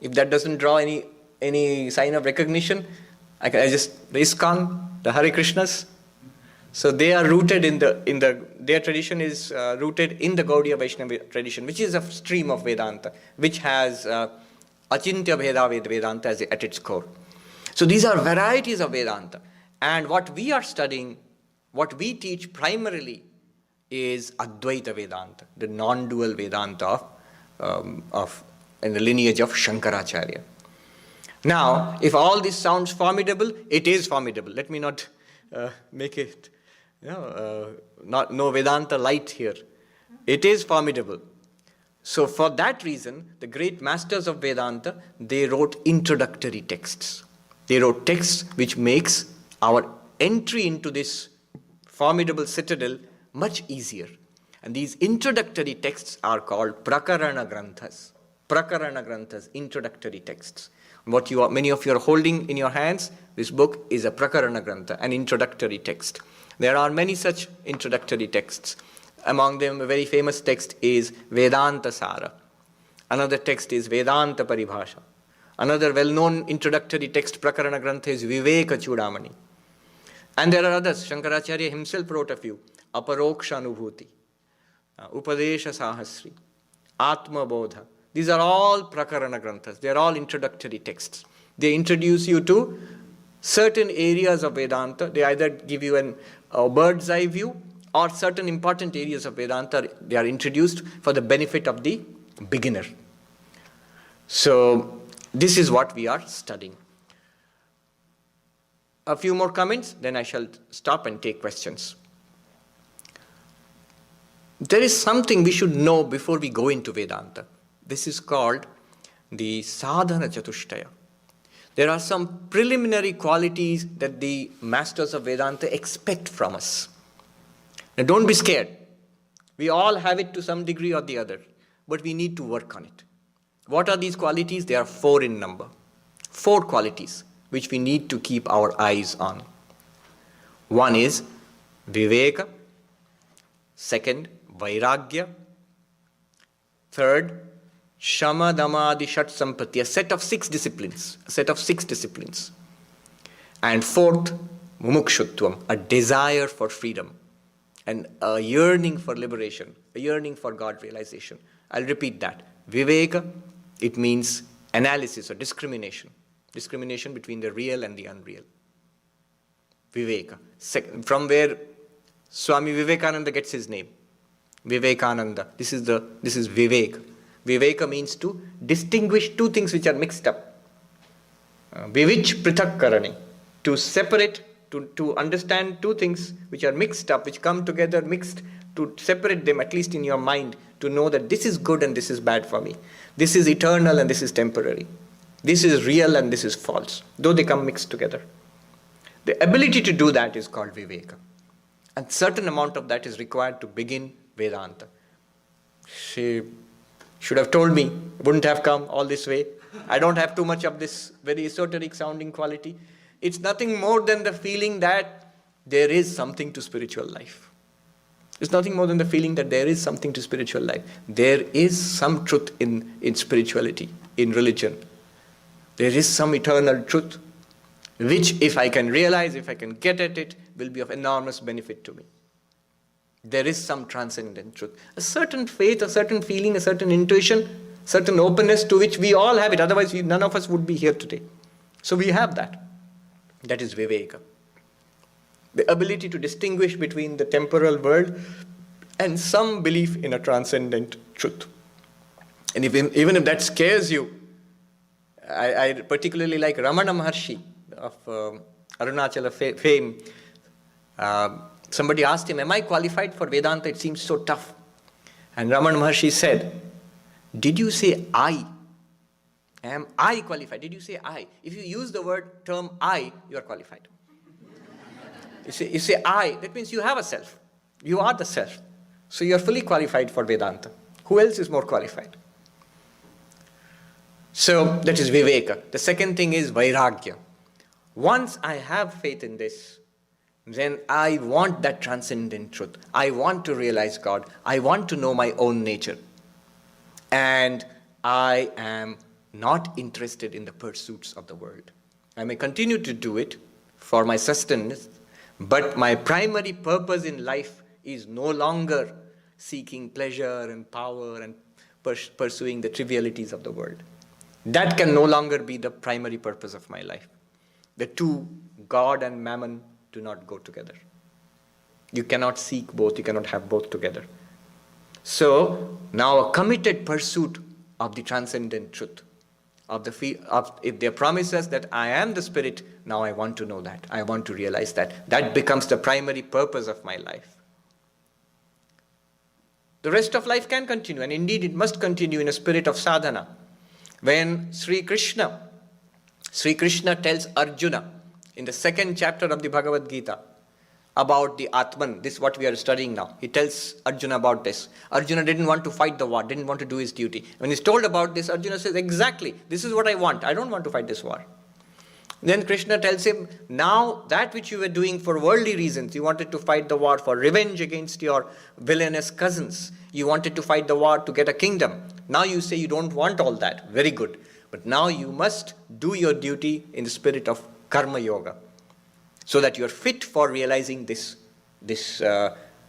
If that doesn't draw any sign of recognition, the ISKCON, the Hare Krishnas, so they are rooted their tradition is rooted in the Gaudiya Vaishnava tradition, which is a stream of Vedanta, which has Achintya Bheda Vedanta at its core. So these are varieties of Vedanta. And what we are studying, what we teach primarily is Advaita Vedanta, the non-dual Vedanta in the lineage of Shankaracharya. Now, if all this sounds formidable, it is formidable. Let me not make it, no Vedanta light here. It is formidable. So for that reason, the great masters of Vedanta, they wrote introductory texts. They wrote texts which makes our entry into this formidable citadel much easier. And these introductory texts are called Prakarana Granthas. Prakarana Granthas, introductory texts. Many of you are holding in your hands, this book is a Prakarana Grantha, an introductory text. There are many such introductory texts. Among them, a very famous text is Vedanta Sara. Another text is Vedanta Paribhasha. Another well-known introductory text, Prakarana Grantha, is Viveka Chudamani. And there are others. Shankaracharya himself wrote a few. Aparoksha Anubhuti, Upadesha Sahasri, Atma Bodha. These are all Prakarana Granthas. They are all introductory texts. They introduce you to certain areas of Vedanta. They either give you a bird's eye view, or certain important areas of Vedanta, they are introduced for the benefit of the beginner. So this is what we are studying. A few more comments, then I shall stop and take questions. There is something we should know before we go into Vedanta. This is called the sadhana chatushtaya. There are some preliminary qualities that the masters of Vedanta expect from us. Now don't be scared. We all have it to some degree or the other, but we need to work on it. What are these qualities? They are 4 in number. 4 qualities which we need to keep our eyes on. One is Viveka. Second, Vairagya. Third, Shama Damadi Shat Sampati, a set of 6 disciplines. And fourth, Mumukshutvam, a desire for freedom and a yearning for liberation, a yearning for God realization. I'll repeat that. Viveka, it means analysis or discrimination. Discrimination between the real and the unreal. Viveka. From where Swami Vivekananda gets his name. Vivekananda. This is Viveka. Viveka means to distinguish 2 things which are mixed up. Vivich prithak karani. To separate, to understand two things which are mixed up, which come together mixed, to separate them at least in your mind, to know that this is good and this is bad for me. This is eternal and this is temporary. This is real and this is false, though they come mixed together. The ability to do that is called Viveka. And certain amount of that is required to begin Vedanta. She should have told me, wouldn't have come all this way. I don't have too much of this very esoteric sounding quality. It's nothing more than the feeling that there is something to spiritual life. It's nothing more than the feeling that there is something to spiritual life. There is some truth in spirituality, in religion. There is some eternal truth, which if I can realize, if I can get at it, will be of enormous benefit to me. There is some transcendent truth. A certain faith, a certain feeling, a certain intuition, certain openness to which we all have it. Otherwise, none of us would be here today. So we have that. That is Viveka. The ability to distinguish between the temporal world and some belief in a transcendent truth. And even if that scares you, I particularly like Ramana Maharshi of Arunachala fame. Somebody asked him, am I qualified for Vedanta? It seems so tough. And Ramana Maharshi said, did you say I? Am I qualified? Did you say I? If you use the term I, you are qualified. You say I, that means you have a self. You are the self. So you are fully qualified for Vedanta. Who else is more qualified? So that is Viveka. The second thing is Vairagya. Once I have faith in this, then I want that transcendent truth. I want to realize God. I want to know my own nature. And I am not interested in the pursuits of the world. I may continue to do it for my sustenance, but my primary purpose in life is no longer seeking pleasure and power and pursuing the trivialities of the world. That can no longer be the primary purpose of my life. The two, God and mammon, do not go together. You cannot seek both, you cannot have both together. So, now a committed pursuit of the transcendent truth, if there promises that I am the spirit, now I want to know that. I want to realize that. That becomes the primary purpose of my life. The rest of life can continue, and indeed it must continue in a spirit of sadhana. When Sri Krishna tells Arjuna in the second chapter of the Bhagavad Gita about the Atman, this is what we are studying now. He tells Arjuna about this. Arjuna didn't want to fight the war, didn't want to do his duty. When he's told about this, Arjuna says, exactly, this is what I want. I don't want to fight this war. Then Krishna tells him, now that which you were doing for worldly reasons, you wanted to fight the war for revenge against your villainous cousins. You wanted to fight the war to get a kingdom. Now you say you don't want all that. Very good. But now you must do your duty in the spirit of karma yoga, so that you are fit for realizing this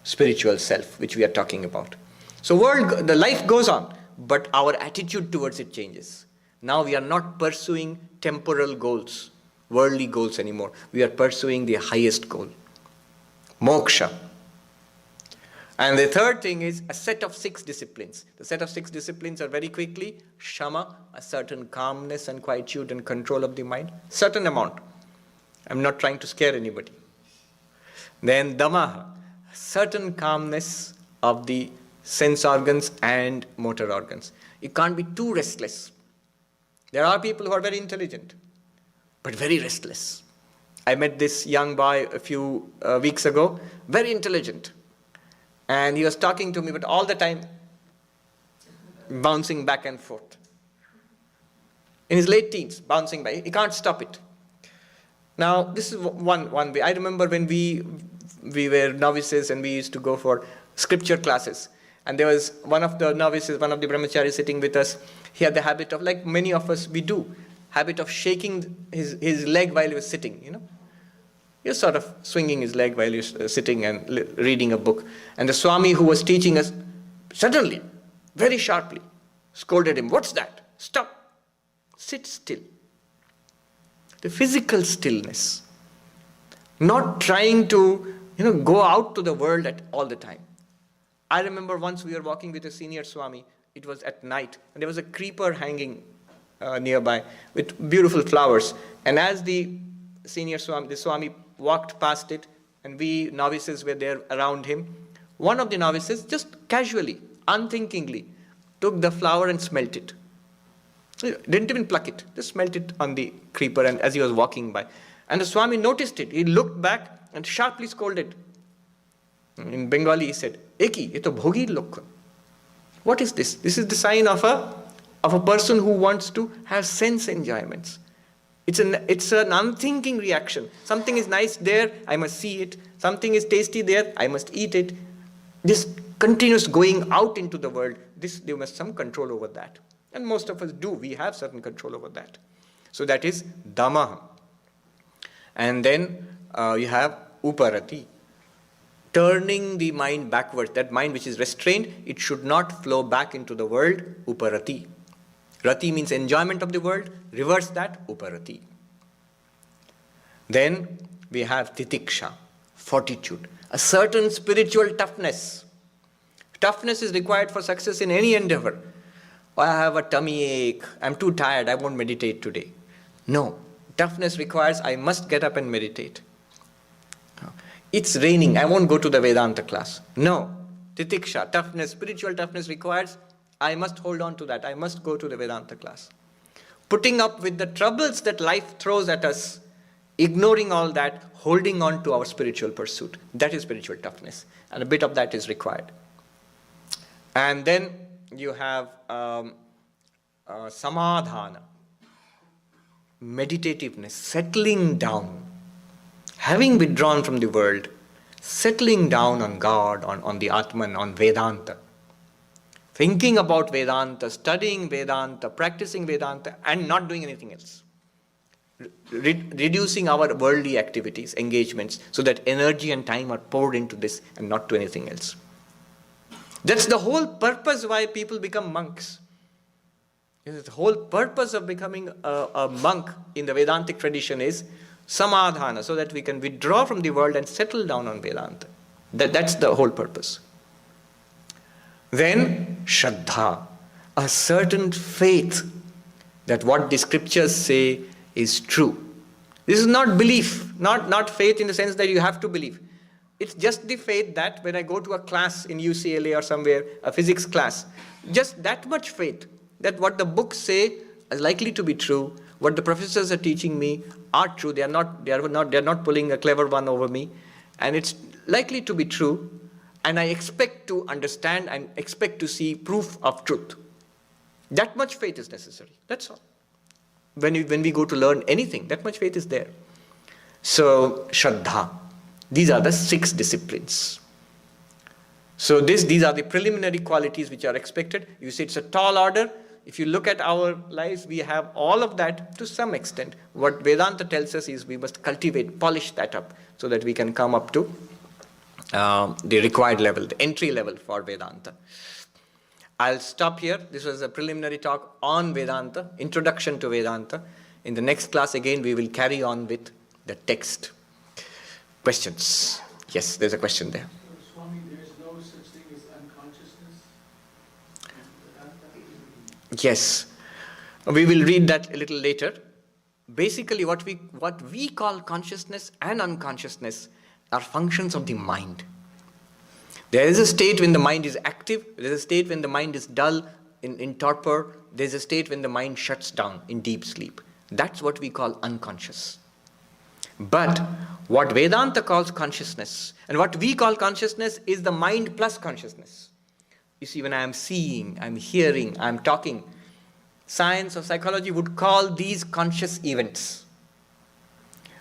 spiritual self which we are talking about. So the life goes on, but our attitude towards it changes. Now we are not pursuing temporal goals, worldly goals anymore. We are pursuing the highest goal, moksha. And the third thing is a set of 6 disciplines. The set of 6 disciplines are very quickly: shama, a certain calmness and quietude and control of the mind, certain amount. I'm not trying to scare anybody. Then damaha, certain calmness of the sense organs and motor organs. You can't be too restless. There are people who are very intelligent, but very restless. I met this young boy a few weeks ago, very intelligent. And he was talking to me, but all the time bouncing back and forth. In his late teens, bouncing back. He can't stop it. Now, this is one way. I remember when we were novices and we used to go for scripture classes. And there was one of the novices, one of the brahmacharis sitting with us. He had the habit of, like many of us we do, habit of shaking his leg while he was sitting, He was sort of swinging his leg while he was sitting and reading a book. And the Swami who was teaching us suddenly, very sharply, scolded him. What's that? Stop. Sit still. The physical stillness. Not trying to, go out to the world all the time. I remember once we were walking with a senior Swami. It was at night, and there was a creeper hanging nearby with beautiful flowers. And as the senior Swami, the Swami walked past it, and we novices were there around him, one of the novices just casually, unthinkingly, took the flower and smelt it. Didn't even pluck it, just smelt it on the creeper and as he was walking by. And the Swami noticed it. He looked back and sharply scolded. In Bengali he said, Eki, ye to bhogi lok. What is this? This is the sign of a person who wants to have sense enjoyments. It's an unthinking reaction. Something is nice there, I must see it. Something is tasty there, I must eat it. This continuous going out into the world, there must be some control over that. And most of us do. We have certain control over that. So that is Dhamma. And then you have Uparati. Turning the mind backwards. That mind which is restrained, it should not flow back into the world. Uparati. Rati means enjoyment of the world. Reverse that, Uparati. Then we have Titiksha, fortitude. A certain spiritual toughness. Toughness is required for success in any endeavor. Oh, I have a tummy ache, I'm too tired, I won't meditate today. No, toughness requires I must get up and meditate. It's raining, I won't go to the Vedanta class. No, Titiksha, toughness, spiritual toughness requires I must hold on to that, I must go to the Vedanta class. Putting up with the troubles that life throws at us, ignoring all that, holding on to our spiritual pursuit. That is spiritual toughness, and a bit of that is required. And then you have samadhana, meditativeness, settling down, having withdrawn from the world, settling down on God, on the Atman, on Vedanta, thinking about Vedanta, studying Vedanta, practicing Vedanta, and not doing anything else. Reducing our worldly activities, engagements, so that energy and time are poured into this and not to anything else. That's the whole purpose why people become monks. The whole purpose of becoming a monk in the Vedantic tradition is samadhana, so that we can withdraw from the world and settle down on Vedanta. That's the whole purpose. Then Shraddha, a certain faith that what the scriptures say is true. This is not belief, not faith in the sense that you have to believe. It's just the faith that when I go to a class in UCLA or somewhere, a physics class, just that much faith that what the books say is likely to be true, what the professors are teaching me are true. They are not pulling a clever one over me, and it's likely to be true. And I expect to understand and expect to see proof of truth. That much faith is necessary. That's all. When we go to learn anything, that much faith is there. So Shraddha. These are the 6 disciplines. So these are the preliminary qualities which are expected. You see, it's a tall order. If you look at our lives, we have all of that to some extent. What Vedanta tells us is we must cultivate, polish that up, so that we can come up to the required level, the entry level for Vedanta. I'll stop here. This was a preliminary talk on Vedanta, introduction to Vedanta. In the next class, again, we will carry on with the text. Questions? Yes, there's a question there. So, Swami, there is no such thing as unconsciousness? Yes. We will read that a little later. Basically, what we call consciousness and unconsciousness are functions of the mind. There is a state when the mind is active. There is a state when the mind is dull, in torpor. There is a state when the mind shuts down in deep sleep. That's what we call unconscious. But what Vedanta calls consciousness, and what we call consciousness, is the mind plus consciousness. You see, when I am seeing, I am hearing, I am talking, science or psychology would call these conscious events.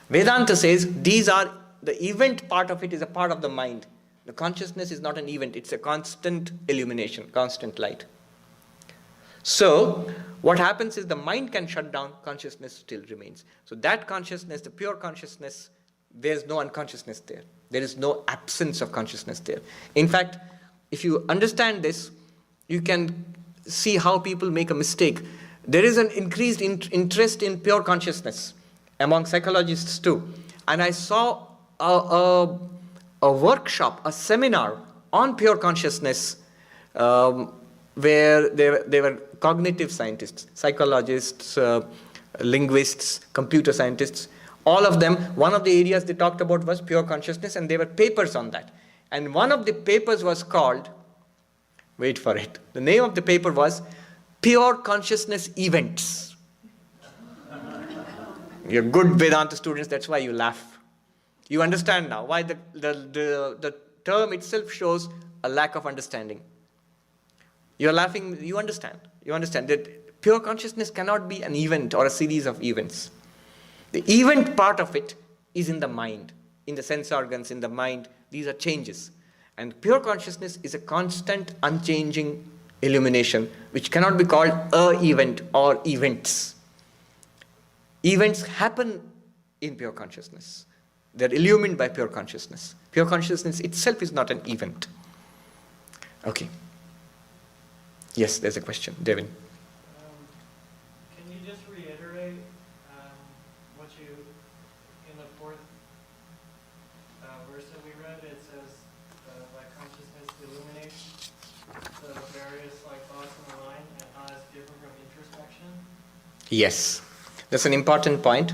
Vedanta says these are, the event part of it is a part of the mind. The consciousness is not an event, it's a constant illumination, constant light. So, what happens is the mind can shut down, consciousness still remains. So that consciousness, the pure consciousness, there's no unconsciousness there. There is no absence of consciousness there. In fact, if you understand this, you can see how people make a mistake. There is an increased interest in pure consciousness among psychologists too. And I saw a workshop, a seminar on pure consciousness where they were cognitive scientists, psychologists, linguists, computer scientists, all of them. One of the areas they talked about was pure consciousness, and there were papers on that. And one of the papers was called, wait for it, the name of the paper was Pure Consciousness Events. You're good Vedanta students, that's why you laugh. You understand now why the term itself shows a lack of understanding. You're laughing, you understand. You understand that pure consciousness cannot be an event or a series of events. The event part of it is in the mind, in the sense organs, in the mind. These are changes. And pure consciousness is a constant, unchanging illumination, which cannot be called a event or events. Events happen in pure consciousness. They're illumined by pure consciousness. Pure consciousness itself is not an event. Okay. Yes, there's a question. Devin. Can you just reiterate what you, in the fourth verse that we read, it says that consciousness illuminates the various thoughts in the mind and how it's different from introspection? Yes, that's an important point.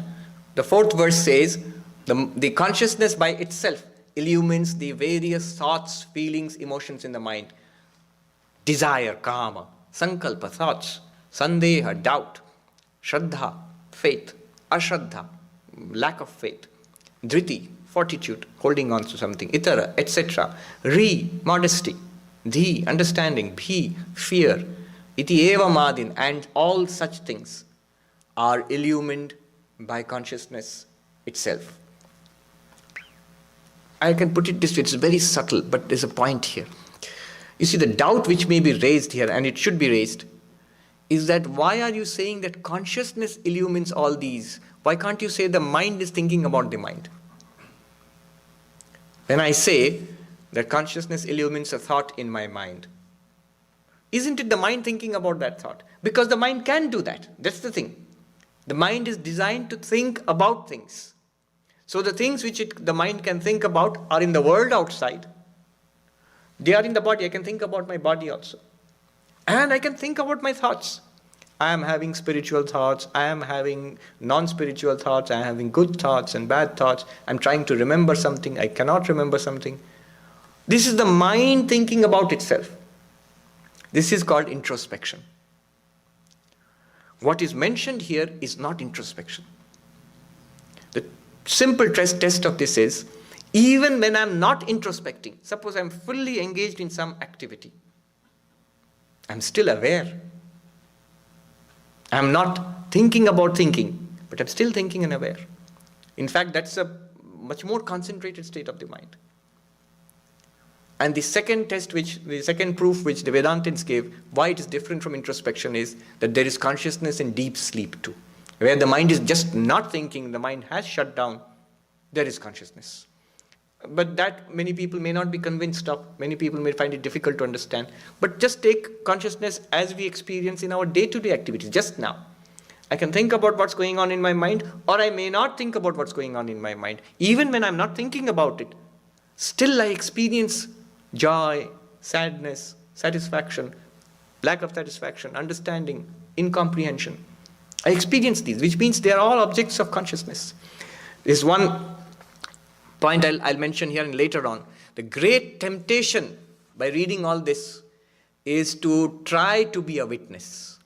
The fourth verse says, the consciousness by itself illumines the various thoughts, feelings, emotions in the mind. Desire, kama, sankalpa, thoughts, sandeha, doubt, shraddha, faith, ashraddha, lack of faith, dhriti, fortitude, holding on to something, itara, etc., ri, modesty, dhi, understanding, bhi, fear, iti eva madin, and all such things are illumined by consciousness itself. I can put it this way, it's very subtle, but there's a point here. You see, the doubt which may be raised here, and it should be raised, is that why are you saying that consciousness illumines all these? Why can't you say the mind is thinking about the mind? When I say that consciousness illumines a thought in my mind, isn't it the mind thinking about that thought? Because the mind can do that. That's the thing. The mind is designed to think about things. So the things which the mind can think about are in the world outside. They are in the body. I can think about my body also. And I can think about my thoughts. I am having spiritual thoughts. I am having non-spiritual thoughts. I am having good thoughts and bad thoughts. I'm trying to remember something. I cannot remember something. This is the mind thinking about itself. This is called introspection. What is mentioned here is not introspection. The simple test of this is, even when I'm not introspecting, suppose I'm fully engaged in some activity, I'm still aware. I'm not thinking about thinking, but I'm still thinking and aware. In fact, that's a much more concentrated state of the mind. And the second proof which the Vedantins gave, why it is different from introspection, is that there is consciousness in deep sleep too. Where the mind is just not thinking, the mind has shut down, there is consciousness. But that many people may not be convinced of, many people may find it difficult to understand. But just take consciousness as we experience in our day-to-day activities, just now. I can think about what's going on in my mind, or I may not think about what's going on in my mind. Even when I'm not thinking about it, still I experience joy, sadness, satisfaction, lack of satisfaction, understanding, incomprehension. I experience these, which means they are all objects of consciousness. There's one point I'll mention here and later on. The great temptation by reading all this is to try to be a witness.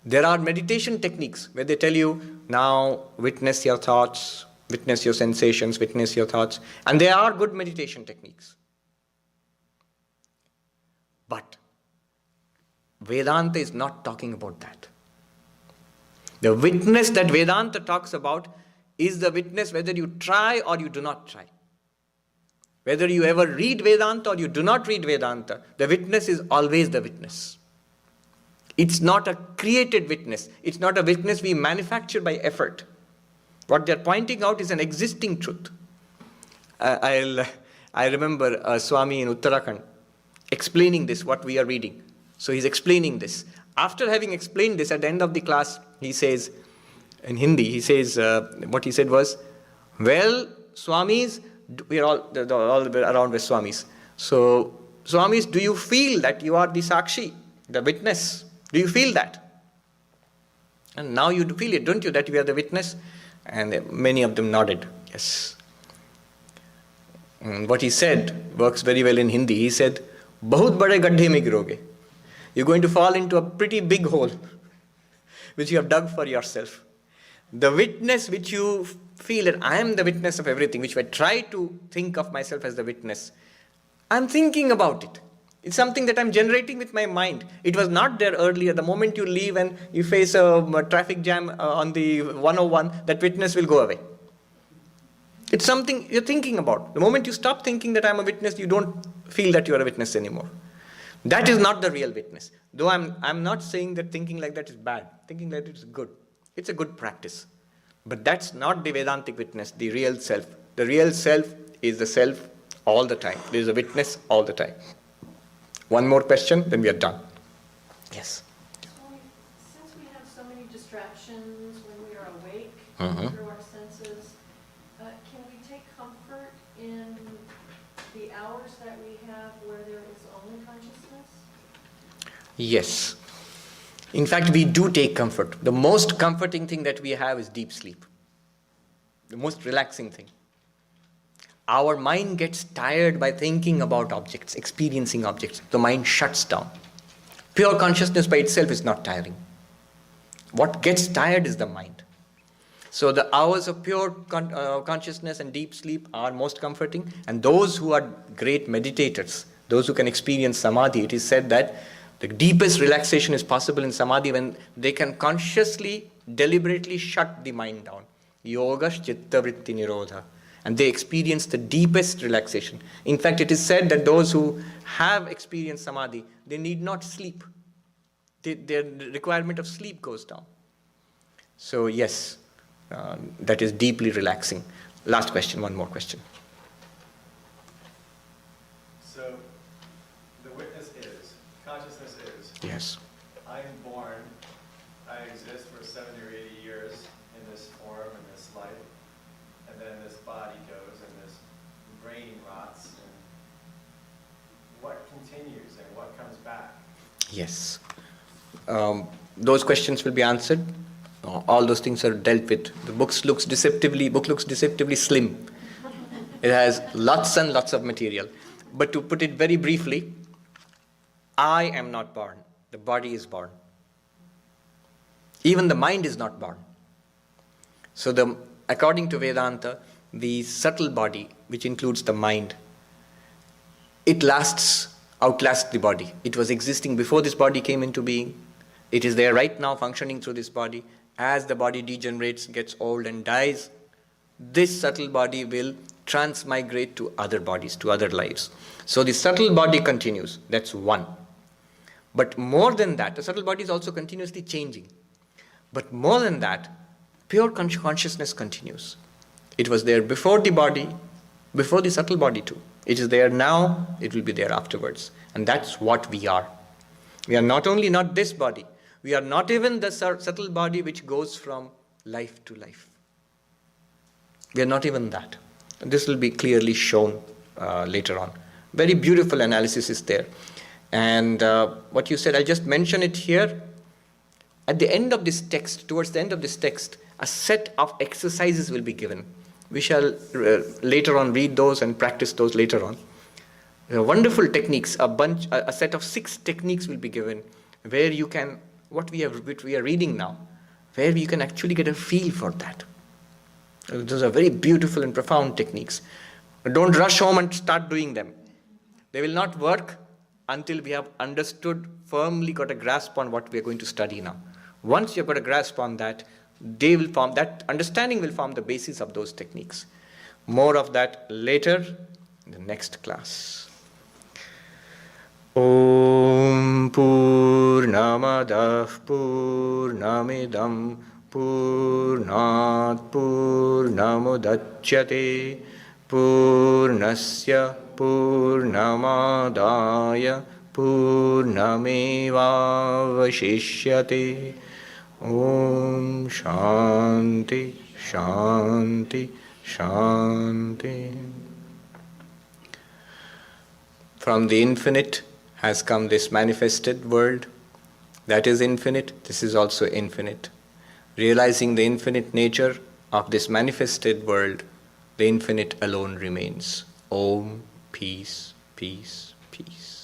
There are meditation techniques where they tell you, now witness your thoughts, witness your sensations, witness your thoughts. And they are good meditation techniques. But Vedanta is not talking about that. The witness that Vedanta talks about is the witness whether you try or you do not try. Whether you ever read Vedanta or you do not read Vedanta, the witness is always the witness. It's not a created witness. It's not a witness we manufacture by effort. What they're pointing out is an existing truth. I remember a Swami in Uttarakhand explaining this, what we are reading. So he's explaining this. After having explained this, at the end of the class, he says, in Hindi, he says, what he said was, well, Swamis, we are all around with Swamis. So Swamis, do you feel that you are the Sakshi, the witness? Do you feel that? And now you feel it, don't you, that you are the witness? And many of them nodded, yes. And what he said works very well in Hindi. He said, "Bahut bade gaddhe mein giroge." You're going to fall into a pretty big hole, which you have dug for yourself. The witness which you feel that I am the witness of everything, which I try to think of myself as the witness, I'm thinking about it. It's something that I'm generating with my mind. It was not there earlier. The moment you leave and you face a traffic jam on the 101, that witness will go away. It's something you're thinking about. The moment you stop thinking that I'm a witness, you don't feel that you're a witness anymore. That is not the real witness. Though I'm not saying that thinking like that is bad. Thinking like that is good. It's a good practice. But that's not the Vedantic witness, the real self. The real self is the self all the time. There is a witness all the time. One more question, then we are done. Yes. Since we have so many distractions when we are awake Mhm. through our senses, can we take comfort in the hours that we have where there is only consciousness? Yes. In fact, we do take comfort. The most comforting thing that we have is deep sleep. The most relaxing thing. Our mind gets tired by thinking about objects, experiencing objects. The mind shuts down. Pure consciousness by itself is not tiring. What gets tired is the mind. So the hours of pure consciousness and deep sleep are most comforting. And those who are great meditators, those who can experience samadhi, it is said that the deepest relaxation is possible in samadhi when they can consciously, deliberately shut the mind down. Yogash chitta vritti nirodha. And they experience the deepest relaxation. In fact, it is said that those who have experienced samadhi, they need not sleep. Their requirement of sleep goes down. So yes, that is deeply relaxing. Last question, one more question. So, the witness is, consciousness is, Yes. I am born, I exist for 70 or 80 years in this form, in this life, and then this body goes and this brain rots, and what continues and what comes back? Yes. Those questions will be answered. All those things are dealt with. The book looks deceptively slim. It has lots and lots of material. But to put it very briefly, I am not born. The body is born. Even the mind is not born. So according to Vedanta, the subtle body, which includes the mind, it outlasts the body. It was existing before this body came into being. It is there right now functioning through this body. As the body degenerates, gets old and dies, this subtle body will transmigrate to other bodies, to other lives. So the subtle body continues. That's one. But more than that, the subtle body is also continuously changing. But more than that, pure consciousness continues. It was there before the body, before the subtle body too. It is there now, it will be there afterwards. And that's what we are. We are not only not this body, we are not even the subtle body which goes from life to life. We are not even that. And this will be clearly shown later on. Very beautiful analysis is there. And what you said, I'll just mention it here. At the end of this text, towards the end of this text, a set of exercises will be given. We shall later on read those and practice those later on. Wonderful techniques, a set of 6 techniques will be given where you can, what we are reading now, where you can actually get a feel for that. Those are very beautiful and profound techniques. Don't rush home and start doing them. They will not work until we have understood, firmly got a grasp on what we are going to study now. Once you've got a grasp on that, that understanding will form the basis of those techniques. More of that later in the next class. Om Purnamadah Purnamidam Purnat Purnamudachyate Purnasya Purnamadaya Purnamevavashishyate. Om Shanti Shanti Shanti. From the infinite has come this manifested world. That is infinite, this is also infinite. Realizing the infinite nature of this manifested world, the infinite alone remains. Om, peace, peace, peace.